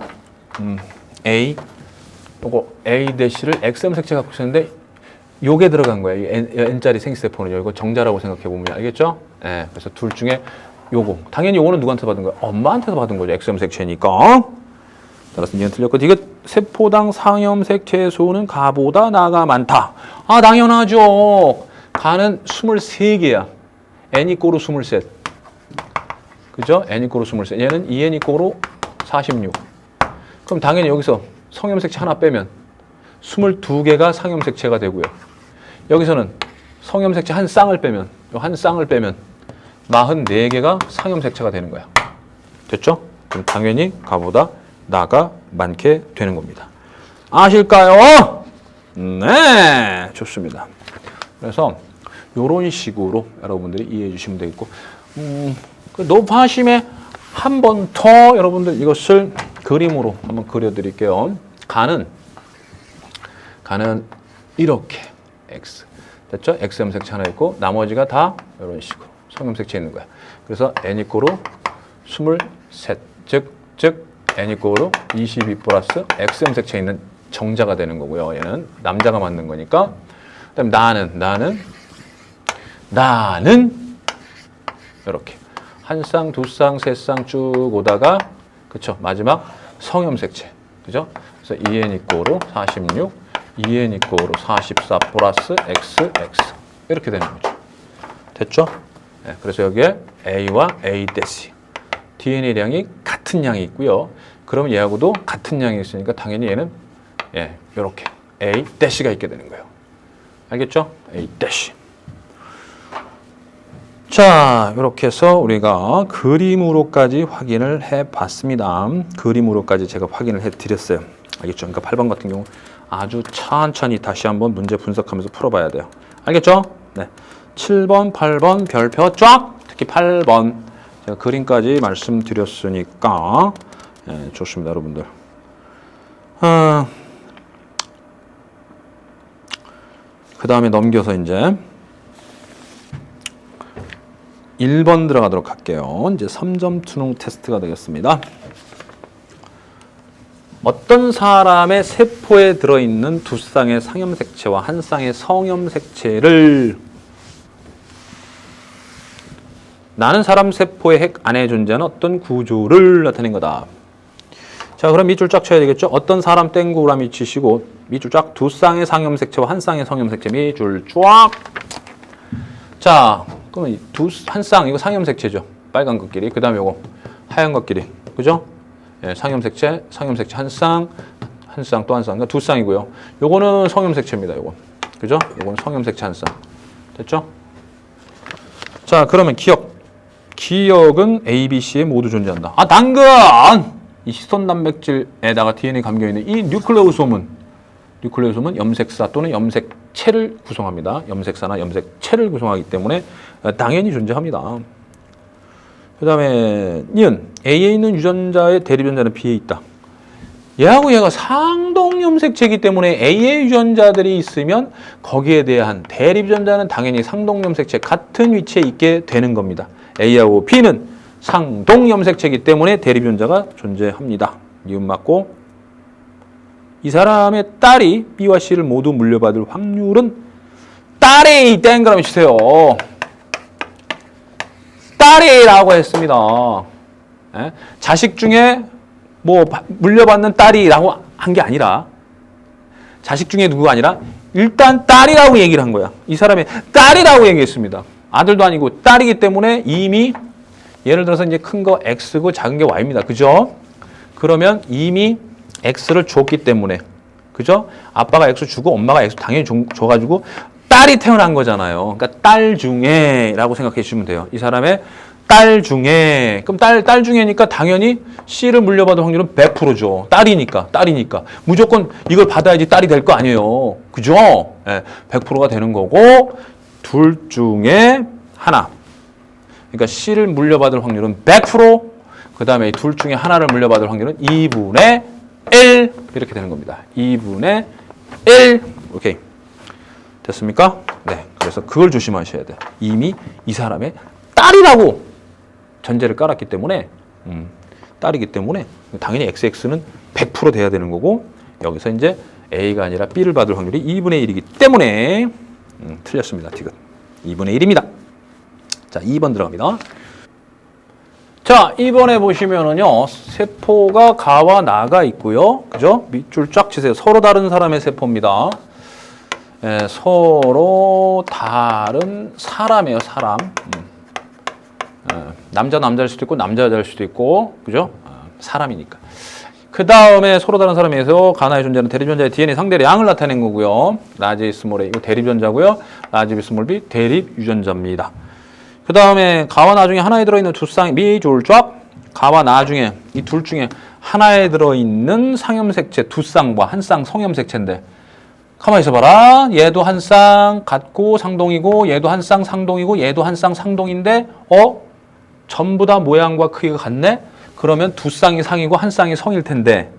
요거 A 대시를 XM 색채 갖고 있었는데 요게 들어간 거예요. 이 N자리 생식세포는 이거 정자라고 생각해 보면 알겠죠? 예. 그래서 둘 중에 요거 당연히 요거는 누구한테 받은 거야? 엄마한테서 받은 거죠. XM 색채니까. 따라서 이건 틀렸고, 이거 세포당 상염 색채의 수는 가보다 나가 많다. 아, 당연하죠. 가는 23개야. N 이꼬로 23. 그죠? N 이꼬로 23. 얘는 EN 이꼬로 46. 그럼 당연히 여기서 성염 색채 하나 빼면 22개가 상염 색채가 되고요. 여기서는 성염 색채 한 쌍을 빼면, 한 쌍을 빼면 44개가 상염 색채가 되는 거야. 됐죠? 그럼 당연히 가보다 나가 많게 되는 겁니다. 아실까요? 네, 좋습니다. 그래서 이런 식으로 여러분들이 이해해 주시면 되겠고, 그 노파심에 한 번 더 여러분들 이것을 그림으로 한번 그려드릴게요. 가는 이렇게 X 됐죠? X염 색채 하나 있고 나머지가 다 이런 식으로 성염 색채 있는 거야. 그래서 N 이꼬로 23, 즉 N 이꼬로 22 플러스 X염 색채 있는 정자가 되는 거고요. 얘는 남자가 만든 거니까. 그다음에 나는 이렇게 한 쌍, 두 쌍, 세 쌍 쭉 오다가 그쵸? 마지막 성염 색채. 그죠? 그래서 EN 이꼬로 46, EN 이꼬로 44 플러스 XX 이렇게 되는 거죠. 됐죠? 네, 그래서 여기에 A와 A 대시 DNA량이 같은 양이 있고요. 그럼 얘하고도 같은 양이 있으니까 당연히 얘는 이렇게 A 대시가 있게 되는 거예요. 알겠죠? A 대시. 자, 이렇게 해서 우리가 그림으로까지 확인을 해봤습니다. 그림으로까지 제가 확인을 해드렸어요. 알겠죠? 그러니까 8번 같은 경우 아주 천천히 다시 한번 문제 분석하면서 풀어봐야 돼요. 알겠죠? 네. 7번, 8번 별표 쫙! 특히 8번 제가 그림까지 말씀드렸으니까 좋습니다, 여러분들. 그 다음에 넘겨서 이제 1번 들어가도록 할게요. 이제 3점 투능 테스트가 되겠습니다. 어떤 사람의 세포에 들어있는 두 쌍의 상염 색채와 한 쌍의 성염 색채를 나는 사람 세포의 핵 안에 존재하는 어떤 구조를 나타낸 거다. 자, 그럼 밑줄 쫙 쳐야 되겠죠? 어떤 사람 땡구라 미치시고 밑줄 쫙 두 쌍의 상염 색채와 한 쌍의 성염 색채 밑줄 쫙. 자, 그러면 한 쌍 이거 상염 색채죠. 빨간 것끼리. 그다음에 요거 하얀 것끼리. 그죠? 예, 상염 색채 한 쌍, 또 한 쌍. 그러니까 두 쌍이고요. 요거는 성염 색채입니다. 요거. 그죠? 요거는 성염 색채 한 쌍. 됐죠? 자, 그러면 기억은 A, B, C에 모두 존재한다. 아, 당근! 이 히스톤 단백질에다가 DNA 감겨있는 이 뉴클레오솜은 뉴클레오솜은 염색사 또는 염색체를 구성합니다. 염색사나 염색체를 구성하기 때문에 당연히 존재합니다. 그 다음에 니은 A에 있는 유전자의 대립전자는 B에 있다. 얘하고 얘가 상동염색체이기 때문에 A의 유전자들이 있으면 거기에 대한 대립전자는 당연히 상동염색체 같은 위치에 있게 되는 겁니다. A하고 B는 상동염색체이기 때문에 대립전자가 존재합니다. 니은 맞고 이 사람의 딸이 B와 C를 모두 물려받을 확률은 딸이 있다는 걸 주세요. 딸이라고 했습니다. 예? 자식 중에 뭐 물려받는 딸이라고 한 게 아니라 자식 중에 누구가 아니라 일단 딸이라고 얘기를 한 거야. 이 사람의 딸이라고 얘기했습니다. 아들도 아니고 딸이기 때문에 이미 예를 들어서 이제 큰 거 X고 작은 게 Y입니다. 그죠? 그러면 이미 X를 줬기 때문에 그죠? 아빠가 X 주고 엄마가 X 당연히 줘가지고 딸이 태어난 거잖아요. 그러니까 딸 중에 라고 생각해 주시면 돼요. 이 사람의 딸 중에 그럼 딸 중에니까 당연히 C를 물려받을 확률은 100%죠. 딸이니까 무조건 이걸 받아야지 딸이 될 거 아니에요. 그죠? 네, 100%가 되는 거고 둘 중에 하나. 그러니까 C를 물려받을 확률은 100%, 그 다음에 둘 중에 하나를 물려받을 확률은 2분의 1 이렇게 되는 겁니다. 2분의 1 오케이. 됐습니까? 네. 그래서 그걸 조심하셔야 돼요. 이미 이 사람의 딸이라고 전제를 깔았기 때문에 딸이기 때문에 당연히 XX는 100% 돼야 되는 거고 여기서 이제 A가 아니라 B를 받을 확률이 2분의 1이기 때문에 틀렸습니다. 디귿. 2분의 1입니다. 자, 2번 들어갑니다. 자, 2번에 보시면은요, 세포가 가와 나가 있고요. 그죠? 밑줄 쫙 치세요. 서로 다른 사람의 세포입니다. 예, 서로 다른 사람이에요, 사람. 남자일 수도 있고, 남자 여자일 수도 있고, 그죠? 사람이니까. 그 다음에 서로 다른 사람에서 가나의 존재는 대립전자의 DNA 상대량을 나타낸 거고요. 라지 A 스몰 A, 이거 대립전자고요. 라지 B 스몰 B, 대립 유전자입니다. 그 다음에 가와 나 중에 하나에 들어있는 두 쌍이 미줄 쫙 가와 나 중에 이 둘 중에 하나에 들어있는 상염색체 두 쌍과 한 쌍 성염색체인데 가만히 있어봐라. 얘도 한 쌍 같고 상동이고 얘도 한 쌍 상동이고 얘도 한 쌍 상동인데 전부 다 모양과 크기가 같네? 그러면 두 쌍이 상이고 한 쌍이 성일 텐데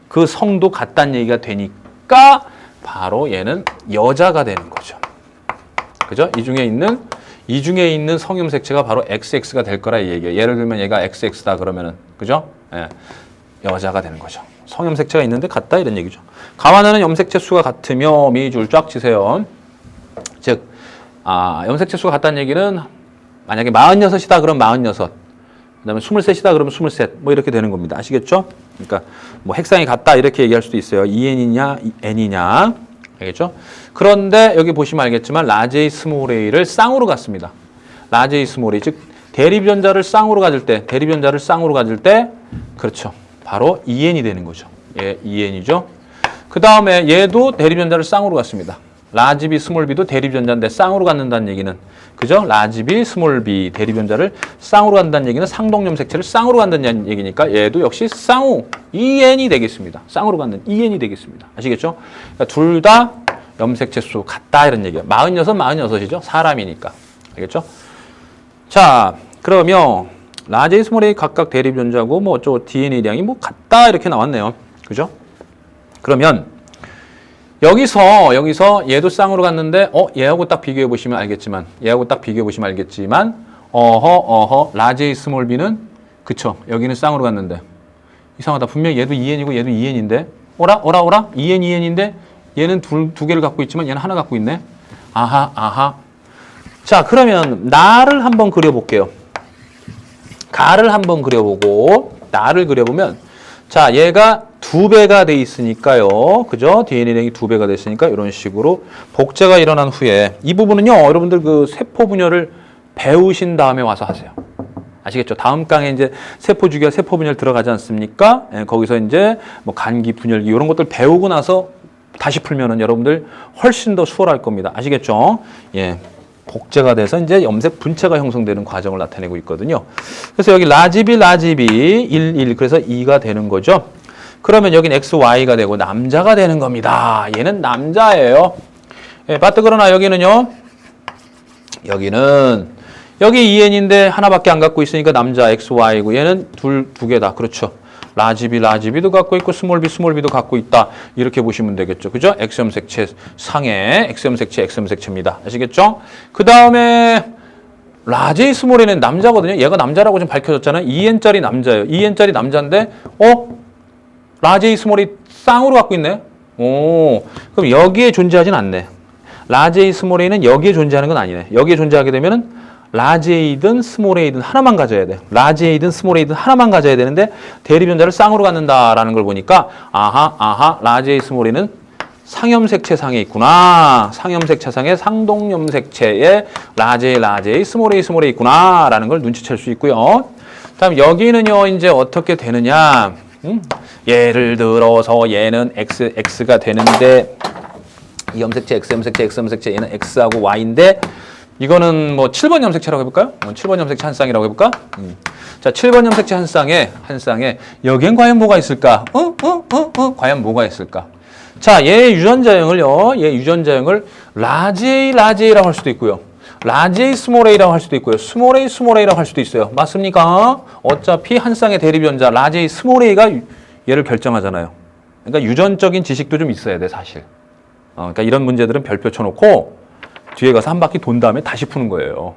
그 성도 같다는 얘기가 되니까 바로 얘는 여자가 되는 거죠. 그죠? 이 중에 있는 성염색체가 바로 XX가 될 거라 이 얘기예요. 예를 들면 얘가 XX다 그러면은 그죠? 예, 여자가 되는 거죠. 성염색체가 있는데 같다 이런 얘기죠. 가와나는 염색체 수가 같으며 미줄 쫙 치세요. 즉, 염색체 수가 같다는 얘기는 만약에 46이다 그러면 46, 그다음에 23이다 그러면 23, 뭐 이렇게 되는 겁니다. 아시겠죠? 그러니까 뭐 핵상이 같다 이렇게 얘기할 수도 있어요. EN이냐, N이냐. 알겠죠? 그런데 여기 보시면 알겠지만 라지 A 스몰 A를 쌍으로 갖습니다. 라지 A 스몰 A, 즉 대립전자를 쌍으로 가질 때 그렇죠. 바로 EN이 되는 거죠. 예, EN이죠. 그 다음에 얘도 대립전자를 쌍으로 갖습니다. 라지 B 스몰 B도 대립전자인데 쌍으로 갖는다는 얘기는 그죠? 라지 B 스몰 B 대립전자를 쌍으로 갖는다는 얘기는 상동염색체를 쌍으로 갖는다는 얘기니까 얘도 역시 쌍우 EN이 되겠습니다. 쌍으로 갖는 EN이 되겠습니다. 아시겠죠? 그러니까 둘 다 염색체 수 같다 이런 얘기예요. 46이죠. 사람이니까. 알겠죠? 자, 그러면 라지 A 스몰 A 각각 대립전자고 뭐 어쩌고 DNA량이 뭐 같다 이렇게 나왔네요. 그죠? 그러면 여기서 얘도 쌍으로 갔는데 얘하고 딱 비교해 보시면 알겠지만 라지 A 스몰 B는 그쵸, 여기는 쌍으로 갔는데 이상하다. 분명히 얘도 EN이고 얘도 EN인데 오라 EN인데 얘는 두 개를 갖고 있지만 얘는 하나 갖고 있네. 아하. 자, 그러면 나를 한번 그려볼게요. 가를 한번 그려보고 나를 그려보면 자, 얘가 2배가 돼 있으니까요. 그죠? DNA량이 2배가 됐으니까 이런 식으로 복제가 일어난 후에 이 부분은요. 여러분들 그 세포 분열을 배우신 다음에 와서 하세요. 아시겠죠? 다음 강에 이제 세포 주기와 세포 분열 들어가지 않습니까? 예, 거기서 이제 뭐 간기, 분열기 이런 것들 배우고 나서 다시 풀면은 여러분들 훨씬 더 수월할 겁니다. 아시겠죠? 예. 복제가 돼서 이제 염색 분체가 형성되는 과정을 나타내고 있거든요. 그래서 여기 라지 B 1, 그래서 2가 되는 거죠. 그러면 여긴 XY가 되고 남자가 되는 겁니다. 얘는 남자예요. 예, 그러나 여기는요. 여기 2n인데 하나밖에 안 갖고 있으니까 남자 XY고 얘는 두 개다. 그렇죠. 라지 B도 갖고 있고 스몰 B도 갖고 있다. 이렇게 보시면 되겠죠. 그죠? X염색체 상에 X염색체입니다. 아시겠죠? 그 다음에 라지 A 스몰 A는 남자거든요. 얘가 남자라고 좀 밝혀졌잖아요. 2n짜리 남자예요. 2n짜리 남자인데 라지 A 스몰 A 쌍으로 갖고 있네. 오, 그럼 여기에 존재하진 않네. 라지 A 스몰 A는 여기에 존재하는 건 아니네. 여기에 존재하게 되면은 라지 A든 스몰 A든 하나만 가져야 돼. 라지 A든 스몰 A든 하나만 가져야 되는데 대립변자를 쌍으로 갖는다라는 걸 보니까 라지 A 스몰 A는 상염색체상에 있구나. 상염색체상에 상동염색체에 라지 A 스몰 A 있구나라는 걸 눈치챌 수 있고요. 다음 여기는요 이제 어떻게 되느냐? 예를 들어서 얘는 X가 되는데 이 염색체 X염색체 얘는 X하고 Y인데 이거는 뭐 7번 염색체라고 해볼까요? 7번 염색체 한 쌍이라고 해볼까? 자, 7번 염색체 한 쌍에 여기엔 과연 뭐가 있을까? 과연 뭐가 있을까? 자, 얘 유전자형을 라지 A라고 할 수도 있고요. 라지 A 스몰 A라고 할 수도 있고요. 스몰 A라고 할 수도 있어요. 맞습니까? 어차피 한 쌍의 대립변자 라지 A 스몰 A가 얘를 결정하잖아요. 그러니까 유전적인 지식도 좀 있어야 돼, 사실. 그러니까 이런 문제들은 별표 쳐놓고 뒤에 가서 한 바퀴 돈 다음에 다시 푸는 거예요.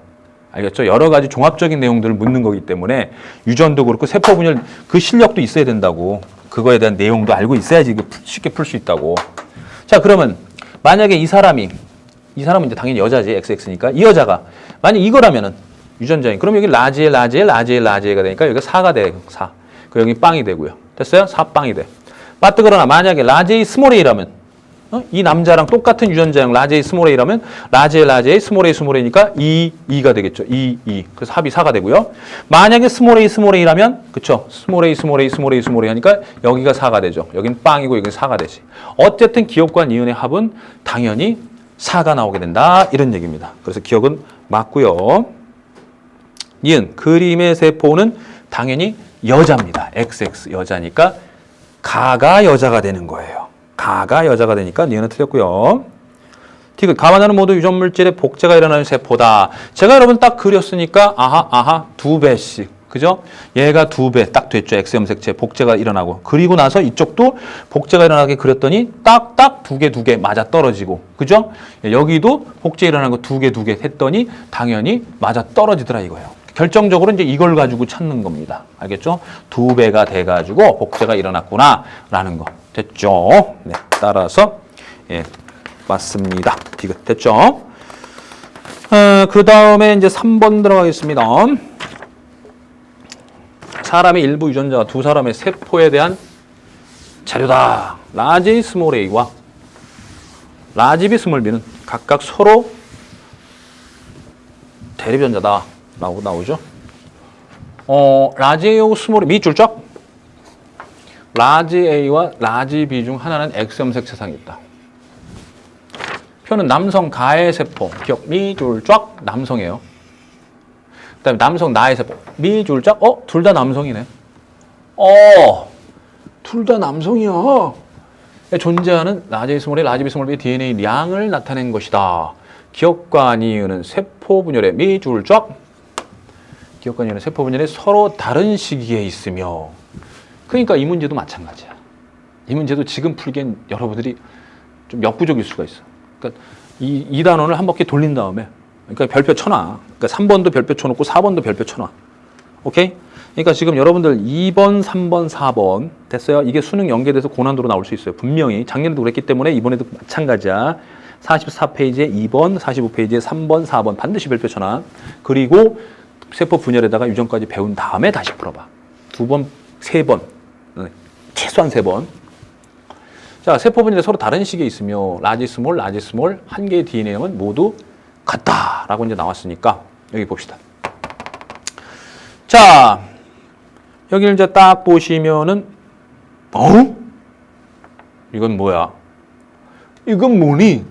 알겠죠? 여러 가지 종합적인 내용들을 묻는 거기 때문에 유전도 그렇고 세포 분열 그 실력도 있어야 된다고. 그거에 대한 내용도 알고 있어야지 쉽게 풀 수 있다고. 자, 그러면 만약에 이 사람은 이제 당연히 여자지. XX니까. 이 여자가 만약 이거라면은 유전자인. 그럼 여기 라지 A가 되니까 여기가 4가 돼. 4. 그 여기 빵이 되고요. 됐어요? 4빵이 돼. 그러나 만약에 라지 A 스몰 A라면 이 남자랑 똑같은 유전자형 라지 A 스몰 A라면 라지 A 스몰 A니까 2가 되겠죠. 2. 그래서 합이 4가 되고요. 만약에 스몰 A라면 그쵸? 스몰 A 하니까 여기가 4가 되죠. 여긴 빵이고 여긴 4가 되지. 어쨌든 기억과 니은의 합은 당연히 4가 나오게 된다. 이런 얘기입니다. 그래서 기억은 맞고요. 니은 그림의 세포는 당연히 여자입니다. XX 여자니까 가가 여자가 되는 거예요. 가가 여자가 되니까 니은은 틀렸고요. 디귿 가만하는 모두 유전물질의 복제가 일어나는 세포다. 제가 여러분 딱 그렸으니까 두 배씩. 그죠? 얘가 2배 딱 됐죠. X염색체 복제가 일어나고. 그리고 나서 이쪽도 복제가 일어나게 그렸더니 딱딱 두 개 맞아 떨어지고. 그죠? 여기도 복제 일어나는 거 두 개 했더니 당연히 맞아 떨어지더라 이거예요. 결정적으로 이제 이걸 가지고 찾는 겁니다. 알겠죠? 2배가 돼가지고 복제가 일어났구나 라는 거. 됐죠? 네, 따라서 예, 맞습니다. 디귿 됐죠? 그 다음에 이제 3번 들어가겠습니다. 사람의 일부 유전자가 두 사람의 세포에 대한 자료다. 라지 A 스몰 A와 라지 B 스몰 B는 각각 서로 대립유전자다 라고 나오죠. 라지 A 스몰 A 밑줄 쫙. 라지 A와 라지 B 중 하나는 X염색체상이 있다. 표는 남성 가의 세포. 기억 밑줄 쫙 남성이에요. 그다음에 남성 나의 세포. 밑줄 쫙. 둘 다 남성이네. 둘 다 남성이야. 존재하는 라지 A 스몰 A, 라지 B 스몰 B DNA 양을 나타낸 것이다. 기억과 니은은 세포 분열의 밑줄 쫙. 기억과 니은은 세포 분열이 서로 다른 시기에 있으며. 그러니까 이 문제도 마찬가지야. 이 문제도 지금 풀기엔 여러분들이 좀 역부족일 수가 있어. 그러니까 이 단원을 한 바퀴 돌린 다음에 그러니까 별표 쳐놔. 그러니까 3번도 별표 쳐놓고 4번도 별표 쳐놔. 오케이? 그러니까 지금 여러분들 2번, 3번, 4번 됐어요? 이게 수능 연계돼서 고난도로 나올 수 있어요. 분명히. 작년에도 그랬기 때문에 이번에도 마찬가지야. 44페이지에 2번, 45페이지에 3번, 4번 반드시 별표 쳐놔. 그리고 세포 분열에다가 유전까지 배운 다음에 다시 풀어봐. 2번, 3번. 최소한 3번. 자, 세포 분열이 서로 다른 시기에 있으며 라지 스몰 한 개의 DNA형은 모두 같다라고 이제 나왔으니까 여기 봅시다. 자, 여기를 이제 딱 보시면은 이건 뭐야? 이건 뭐니?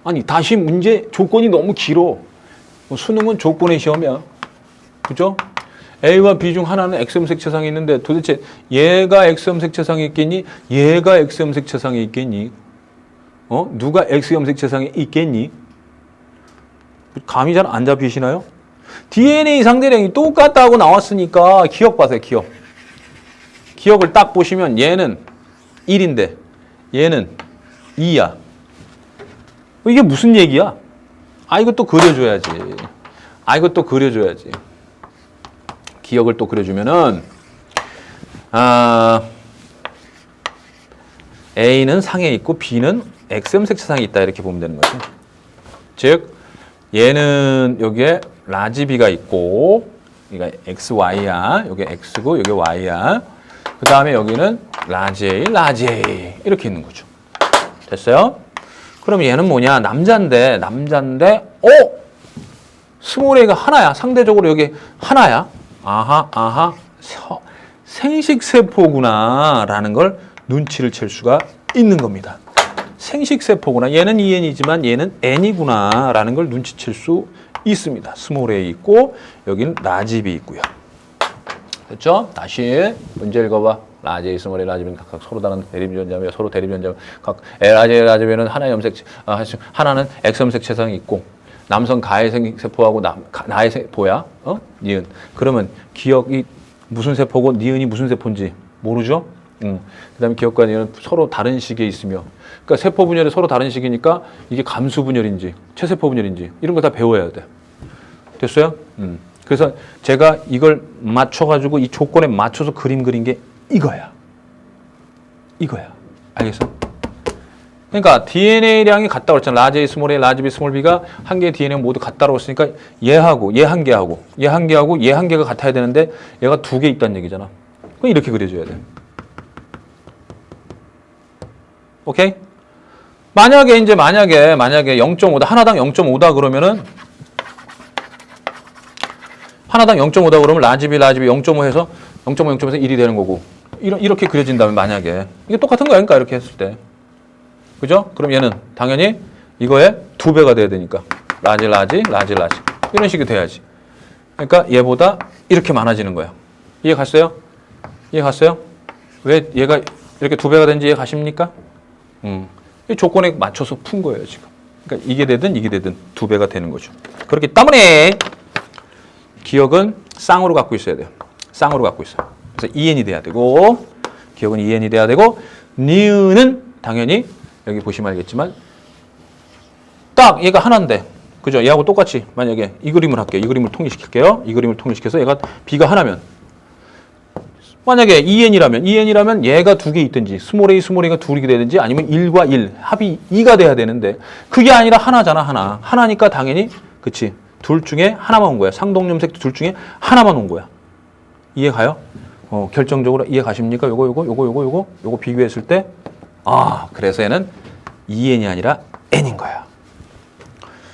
아니, 다시 문제 조건이 너무 길어. 수능은 조건의 시험이야. 그죠? A와 B 중 하나는 X염색 체상이 있는데 도대체 얘가 X염색 체상이 있겠니? 얘가 X염색 체상이 있겠니? 누가 X염색 체상이 있겠니? 감이 잘 안 잡히시나요? DNA 상대량이 똑같다고 나왔으니까 기억 봐세요. 기억. 기억을 딱 보시면 얘는 1인데 얘는 2야. 이게 무슨 얘기야? 이것도 그려줘야지. 이것도 그려줘야지. 기억을 또 그려주면은 A는 상에 있고 B는 X염색 체상이 있다 이렇게 보면 되는 거죠. 즉 얘는 여기에 라지 B가 있고 여기가 XY야. 여기 X고 여기 Y야. 그 다음에 여기는 라지 A, 라지 A 이렇게 있는 거죠. 됐어요? 그럼 얘는 뭐냐? 남자인데 스몰 A가 하나야. 상대적으로 여기 하나야. 아하 생식세포구나 라는 걸 눈치를 챌 수가 있는 겁니다. 생식세포구나. 얘는 EN이지만 얘는 N이구나 라는 걸 눈치챌 수 있습니다. 스몰 A 있고 여기는 라지 B 있고요. 됐죠? 다시 문제 읽어봐. 라지 A, 스몰 A, 라지 B는 각각 서로 다른 대립전자며 서로 대립전자 각 라지 A, 라지 B는 하나는 X염색 체상이 있고 남성 가해 생세포하고 나의 세포야. 니은. 그러면 기억이 무슨 세포고 니은이 무슨 세포인지 모르죠? 그다음에 기억과 니은은 서로 다른 시기에 있으며 그러니까 세포 분열이 서로 다른 시기니까 이게 감수 분열인지 체세포 분열인지 이런 걸 다 배워야 돼. 됐어요? 그래서 제가 이걸 맞춰가지고 이 조건에 맞춰서 그림 그린 게 이거야. 알겠어? 그러니까 DNA량이 같다고 그랬잖아. 라지 A, 스몰 A, 라지 B, 스몰 B가 한 개의 DNA 모두 같다고 했으니까 얘하고 얘 한 개하고 얘 한 개하고 얘 한 개가 같아야 되는데 얘가 두 개 있다는 얘기잖아. 그럼 이렇게 그려줘야 돼. 오케이? 만약에 0.5다 하나당 0.5다 그러면은 하나당 0.5다 그러면 라지 B 0.5 해서 0.5에서 1이 되는 거고 이렇게 그려진다면 만약에 이게 똑같은 거야. 그러니까 이렇게 했을 때. 그죠? 그럼 얘는 당연히 이거에 2배가 돼야 되니까 라지 이런 식이 돼야지. 그러니까 얘보다 이렇게 많아지는 거야. 이해 갔어요? 왜 얘가 이렇게 2배가 된지 이해 가십니까? 이 조건에 맞춰서 푼 거예요 지금. 그러니까 이게 되든 2배가 되는 거죠. 그렇기 때문에 기억은 쌍으로 갖고 있어야 돼요. 쌍으로 갖고 있어요. 그래서 EN이 돼야 되고 기억은 EN이 돼야 되고 니은은 당연히 여기 보시면 알겠지만 딱 얘가 하나인데 그죠? 얘하고 똑같이 만약에 이 그림을 할게요. 이 그림을 통일시킬게요. 이 그림을 통일시켜서 얘가 B가 하나면 만약에 EN이라면 얘가 두 개 있든지 스몰 A가 둘이 되든지 아니면 1과 1 합이 2가 돼야 되는데 그게 아니라 하나잖아. 하나니까 당연히 그치 둘 중에 하나만 온 거야. 상동염색도 둘 중에 하나만 온 거야. 이해 가요? 결정적으로 이해 가십니까? 요거 비교했을 때 그래서 얘는 EN이 아니라 N인 거야.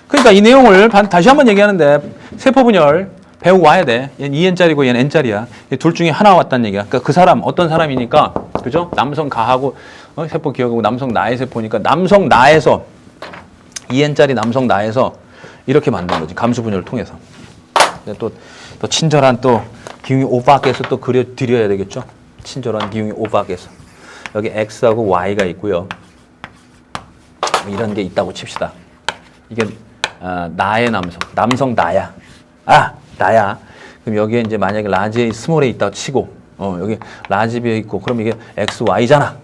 그러니까 이 내용을 다시 한번 얘기하는데 세포 분열 배워와야 돼. 얘는 EN짜리고 얘는 N짜리야. 둘 중에 하나 왔다는 얘기야. 그러니까 그 사람 어떤 사람이니까 그죠? 남성 가하고 세포 기억하고 남성 나의 세포니까 남성 나에서 EN짜리 남성 나에서 이렇게 만든 거지. 감수 분열을 통해서. 또 친절한 또 기웅이 오박에서 또 그려드려야 되겠죠? 친절한 기웅이 오박에서. 여기 X하고 Y가 있고요. 이런 게 있다고 칩시다. 이게 나의 남성 나야. 나야. 그럼 여기에 이제 만약에 라지 A, 스몰 A 있다고 치고 여기 라지 B에 있고 그럼 이게 X, Y잖아.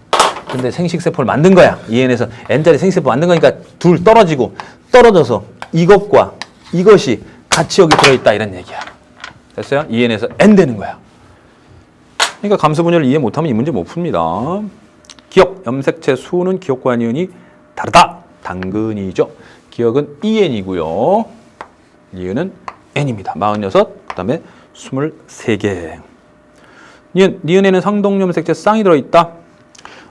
근데 생식세포를 만든 거야. EN에서 N짜리 생식세포 만든 거니까 둘 떨어져서 이것과 이것이 같이 여기 들어있다 이런 얘기야. 됐어요? EN에서 N 되는 거야. 그러니까 감수분열을 이해 못하면 이 문제 못 풉니다. 기억, 염색체 수는 기억과 니은이 다르다. 당근이죠. 기억은 EN이고요. 니은은 N입니다. 46, 그 다음에 23개. 니은에는 상동염색체 쌍이 들어있다?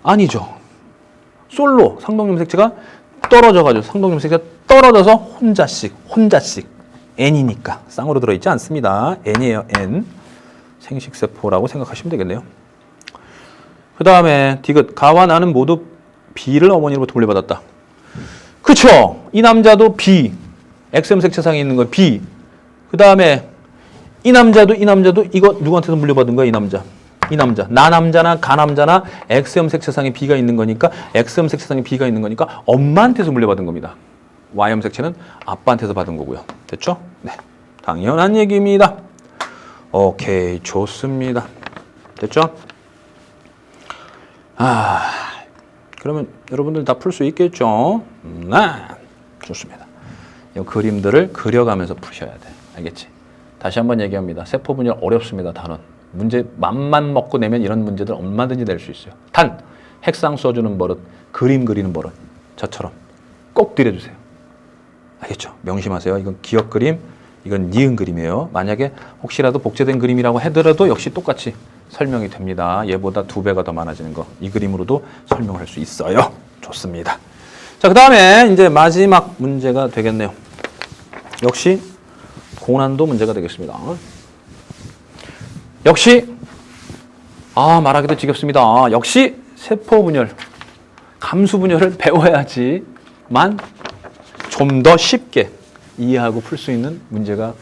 아니죠. 솔로 상동염색체가 떨어져가지고 상동염색체가 떨어져서 혼자씩 N이니까 쌍으로 들어있지 않습니다. N이에요. N. 생식세포라고 생각하시면 되겠네요. 그 다음에 디귿 가와 나는 모두 B를 어머니로부터 물려받았다. 그쵸? 이 남자도 B. X염색 체상에 있는 거 B. 그 다음에 이 남자도 이거 누구한테서 물려받은 거야? 이 남자. 나 남자나 가 남자나 X염색체상에 B가 있는 거니까 X염색체상에 B가 있는 거니까 엄마한테서 물려받은 겁니다. Y염색체는 아빠한테서 받은 거고요. 됐죠? 네. 당연한 얘기입니다. 오케이, 좋습니다. 됐죠? 그러면 여러분들 다 풀 수 있겠죠? 네. 좋습니다. 이 그림들을 그려가면서 푸셔야 돼. 알겠지? 다시 한번 얘기합니다. 세포분열 어렵습니다. 단원. 문제 맘만 먹고 내면 이런 문제들 얼마든지 낼 수 있어요. 단 핵상 써주는 버릇, 그림 그리는 버릇 저처럼 꼭 들여주세요. 알겠죠? 명심하세요. 이건 기억 그림, 이건 니은 그림이에요. 만약에 혹시라도 복제된 그림이라고 하더라도 역시 똑같이 설명이 됩니다. 얘보다 2배가 더 많아지는 거. 이 그림으로도 설명할 수 있어요. 좋습니다. 자, 그 다음에 이제 마지막 문제가 되겠네요. 역시 고난도 문제가 되겠습니다. 역시 말하기도 지겹습니다. 역시 세포분열, 감수분열을 배워야지만 좀 더 쉽게 이해하고 풀 수 있는 문제가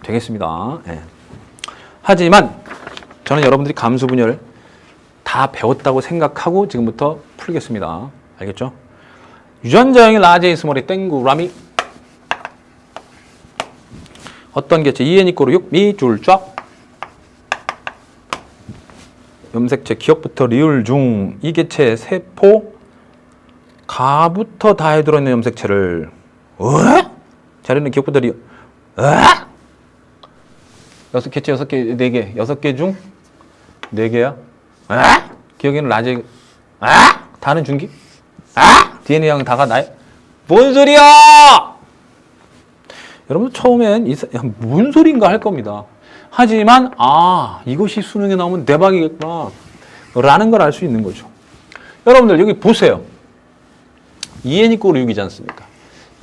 되겠습니다. 네. 하지만 저는 여러분들이 감수분열 다 배웠다고 생각하고 지금부터 풀겠습니다. 알겠죠? 유전자형의 라지에 스몰의 땡구라미 어떤 개체 2n 이꼬르 6 미줄 쫙 염색체 기억부터 리을 중 이 개체의 세포 가부터 다에 들어있는 염색체를 자리는 기억부터 리을 6개체 6개 4개 6개 중 4개야 기억에는 라지 다는 중기 DNA형 다가 나의 뭔 소리야! 여러분 처음엔 뭔 소린가 할 겁니다. 하지만 이것이 수능에 나오면 대박이겠구나 라는 걸 알 수 있는 거죠. 여러분들 여기 보세요. 2n 이꼬르 6이지 않습니까?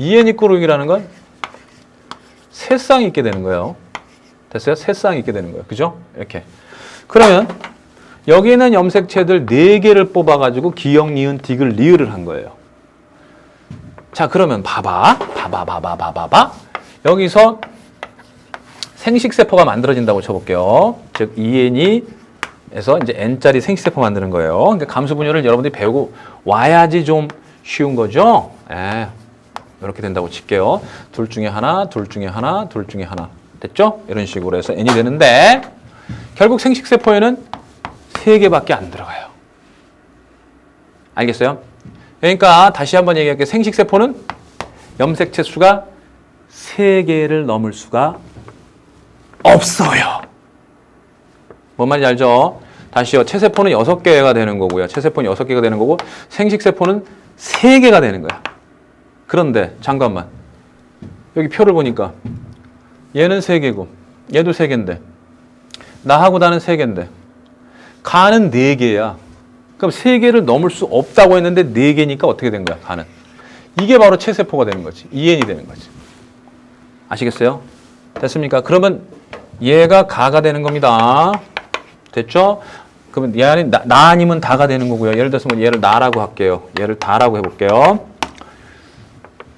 2n 이꼬르 6이라는 건 세 쌍이 있게 되는 거예요. 됐어요? 세 쌍이 있게 되는 거예요. 그죠? 이렇게. 그러면 여기 있는 염색체들 4개를 뽑아가지고 기역, 니은, 디귿, 리을을 한 거예요. 자, 그러면 봐봐. 여기서 생식세포가 만들어진다고 쳐볼게요. 즉, 2n이에서 이제 n짜리 생식세포 만드는 거예요. 그러니까 감수분열을 여러분들이 배우고 와야지 좀 쉬운 거죠? 이렇게 된다고 칠게요. 둘 중에 하나. 됐죠? 이런 식으로 해서 n이 되는데, 결국 생식세포에는 3개밖에 안 들어가요. 알겠어요? 그러니까 다시 한번 얘기할게요. 생식세포는 염색체 수가 3개를 넘을 수가 없어요. 뭔 말인지 알죠? 다시요. 체세포는 6개가 되는 거고요. 체세포는 6개가 되는 거고 생식세포는 3개가 되는 거야. 그런데 잠깐만. 여기 표를 보니까 얘는 3개고 얘도 3개인데 나하고 나는 3개인데 가는 4개야. 그럼 3개를 넘을 수 없다고 했는데 4개니까 어떻게 된 거야? 가는. 이게 바로 체세포가 되는 거지. 2n이 되는 거지. 아시겠어요? 됐습니까? 그러면 얘가 가가 되는 겁니다. 됐죠? 그러면 얘 아닌 나 아니면 다가 되는 거고요. 예를 들어서 얘를 나라고 할게요. 얘를 다라고 해볼게요.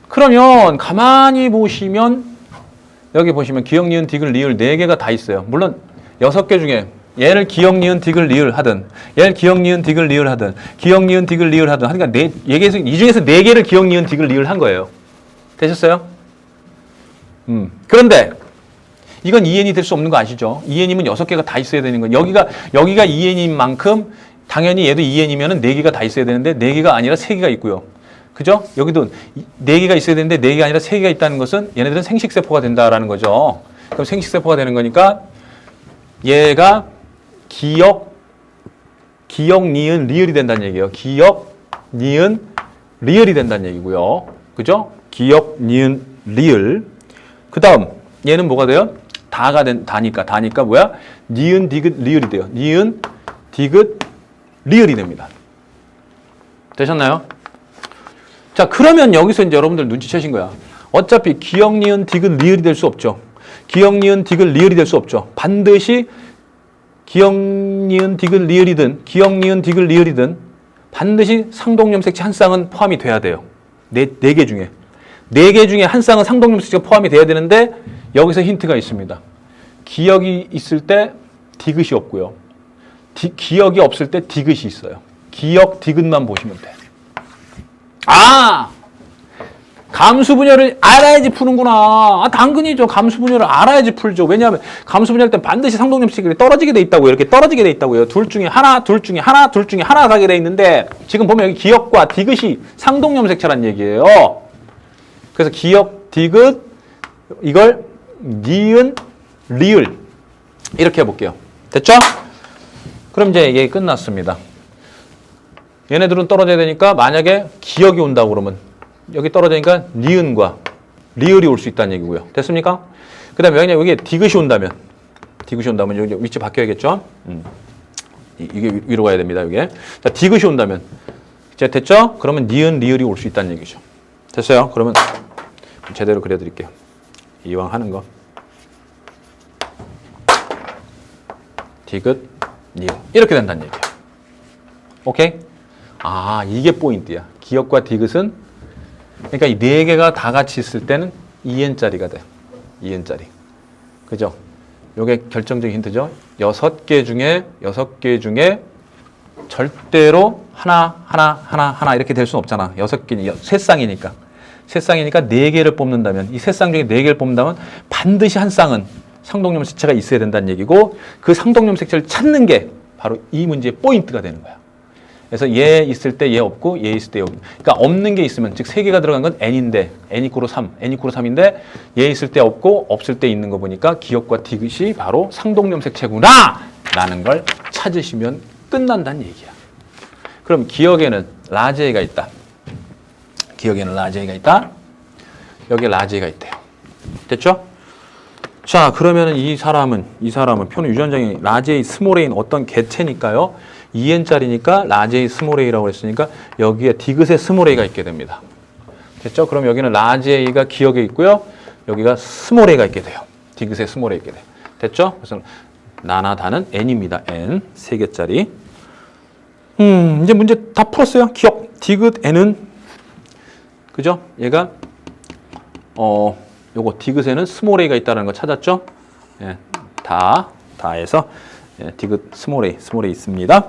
그러면 가만히 보시면 여기 보시면 기역, 니은, 디귿, 리을 4개가 다 있어요. 물론 6개 중에 얘를 기역, 니은, 디귿, 리을 하든 얘를 기역, 니은, 디귿, 리을 하든 기역, 니은, 디귿, 리을 하든 그러니까 이 중에서 4개를 기역, 니은, 디귿, 리을 한 거예요. 되셨어요? 그런데 이건 2n이 될 수 없는 거 아시죠? 2n이면 6개가 다 있어야 되는 거예요. 여기가 2n인 만큼 당연히 얘도 2n이면 4개가 다 있어야 되는데 4개가 아니라 3개가 있고요. 그죠? 여기도 4개가 있어야 되는데 4개가 아니라 3개가 있다는 것은 얘네들은 생식세포가 된다라는 거죠. 그럼 생식세포가 되는 거니까 얘가 기역, 니은, 리을이 된다는 얘기예요. 기역, 니은, 리을이 된다는 얘기고요. 그죠? 기역, 니은, 리을. 그 다음 얘는 뭐가 돼요? 다니까 뭐야? 니은, 디귿, 리을이 돼요. 니은, 디귿, 리을이 됩니다. 되셨나요? 자, 그러면 여기서 이제 여러분들 눈치채신 거야. 어차피 기역, 니은, 디귿, 리을이 될 수 없죠. 기역, 니은, 디귿, 리을이 될 수 없죠. 반드시 기역, 니은, 디귿, 리을이든 기역, 니은, 디귿, 리을이든 반드시 상동염색체 한 쌍은 포함이 돼야 돼요. 네 개 중에. 4개 중에 한 쌍은 상동염색체가 포함이 돼야 되는데 여기서 힌트가 있습니다. 기역이 있을 때 디귿이 없고요. 기역이 없을 때 디귿이 있어요. 기역, 디귿만 보시면 돼. 아! 감수분열을 알아야지 푸는구나. 아, 당근이죠. 감수분열을 알아야지 풀죠. 왜냐하면 감수분열 때 반드시 상동점식이 떨어지게 돼 있다고요. 이렇게 떨어지게 돼 있다고요. 둘 중에 하나, 둘 중에 하나, 둘 중에 하나 가게 돼 있는데 지금 보면 여기 기역과 디귿이 상동염색체란 얘기예요. 그래서 기역, 디귿 이걸 니은, 리을 이렇게 해볼게요. 됐죠? 그럼 이제 얘기 끝났습니다. 얘네들은 떨어져야 되니까 만약에 기역이 온다고 그러면 여기 떨어지니까 니은과 리을이 올 수 있다는 얘기고요. 됐습니까? 그 다음에 만약에 여기에 디귿이 온다면 여기 위치 바뀌어야겠죠? 이게 위로 가야 됩니다. 이게. 자, 디귿이 온다면 이제 됐죠? 그러면 니은, 리을이 올 수 있다는 얘기죠. 됐어요? 그러면 제대로 그려드릴게요. 이왕 하는 거. 디귿, 니은 이렇게 된다는 얘기예요. 오케이? 아, 이게 포인트야. 기역과 디귿은 그러니까 이 네 개가 다 같이 있을 때는 2n짜리가 돼. 2n짜리. 그죠? 요게 결정적인 힌트죠. 6개 중에 절대로 하나 이렇게 될 수는 없잖아. 6개, 세 쌍이니까 4개를 뽑는다면 이 세 쌍 중에 4개를 뽑는다면 반드시 한 쌍은 상동염색체가 있어야 된다는 얘기고 그 상동염색체를 찾는 게 바로 이 문제의 포인트가 되는 거야. 그래서 얘 있을 때 얘 없고 얘 있을 때 얘 없고 그러니까 없는 게 있으면 즉 3개가 들어간 건 n인데 n 이꼬르 3인데 얘 있을 때 없고 없을 때 있는 거 보니까 기역과 디귿이 바로 상동염색체구나 라는 걸 찾으시면 끝난다는 얘기야. 그럼 기역에는 라지 A가 있다. 여기에 라지 A가 있대요. 됐죠? 자, 그러면 이 사람은 표는 유전장이 라지 A 스몰 a인 어떤 개체니까요. 2n짜리니까 라지 A 스몰 a라고 했으니까 여기에 디귿의 스몰 a가 있게 됩니다. 됐죠? 그럼 여기는 라지 A가 기역에 있고요. 여기가 스몰 a가 있게 돼요. 디귿의 스몰 a 있게 돼요. 됐죠? 그래서 나나다는 n입니다. n 3개짜리. 이제 문제 다 풀었어요. 기역 디귿 n은 그죠? 얘가 요거 디귿에는 스몰 a가 있다는 거 찾았죠? 예, 다에서 예, 디귿 스몰 a 있습니다.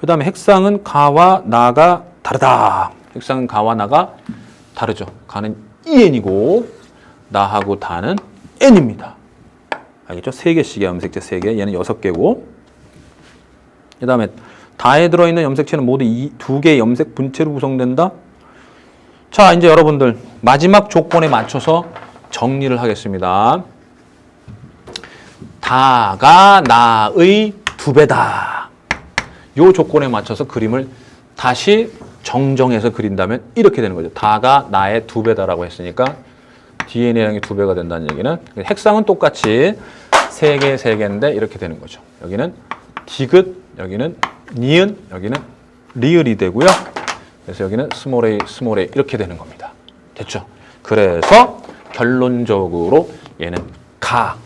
그 다음에 핵상은 가와 나가 다르다. 핵상은 가와 나가 다르죠. 가는 2n이고 나하고 다는 n입니다. 알겠죠? 3개씩의 염색체 3개, 얘는 6개고 그 다음에 다에 들어있는 염색체는 모두 2개의 염색 분체로 구성된다. 자, 이제 여러분들 마지막 조건에 맞춰서 정리를 하겠습니다. 다가 나의 2배다. 요 조건에 맞춰서 그림을 다시 정정해서 그린다면 이렇게 되는 거죠. 다가 나의 2배다라고 했으니까 DNA량이 2배가 된다는 얘기는 핵상은 똑같이 3개, 3개인데 이렇게 되는 거죠. 여기는 디귿, 여기는 니은, 여기는 리을이 되고요. 그래서 여기는 스몰 a 이렇게 되는 겁니다. 됐죠? 그래서 결론적으로 얘는 가.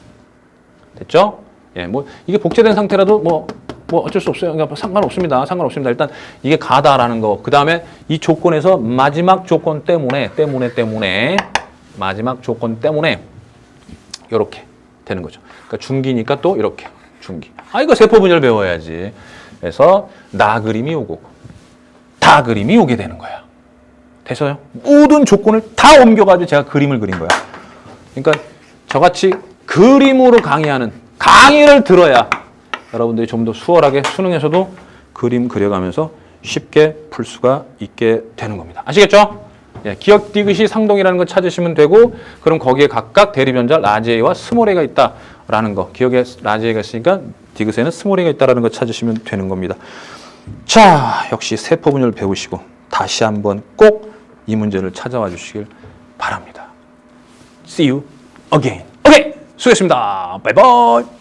됐죠? 예, 뭐 이게 복제된 상태라도 뭐 어쩔 수 없어요. 그러니까 상관없습니다. 일단 이게 가다라는 거. 그 다음에 이 조건에서 마지막 조건 때문에 마지막 조건 때문에 이렇게 되는 거죠. 그러니까 중기니까 또 이렇게 중기. 아, 이거 세포 분열 배워야지. 그래서 나 그림이 오고 다 그림이 오게 되는 거야. 됐어요? 모든 조건을 다 옮겨가지고 제가 그림을 그린 거야. 그러니까 저같이 그림으로 강의하는 강의를 들어야 여러분들이 좀 더 수월하게 수능에서도 그림 그려가면서 쉽게 풀 수가 있게 되는 겁니다. 아시겠죠? 예, 기역 디귿이 상동이라는 걸 찾으시면 되고 그럼 거기에 각각 대립연자 라지 A와 스몰 a가 있다라는 거. 기역에 라지 A가 있으니까 디귿에는 스몰 a가 있다라는 걸 찾으시면 되는 겁니다. 자, 역시 세포 분열 배우시고 다시 한번 꼭 이 문제를 찾아와 주시길 바랍니다. See you again. 오케이, 수고했습니다. 바이바이.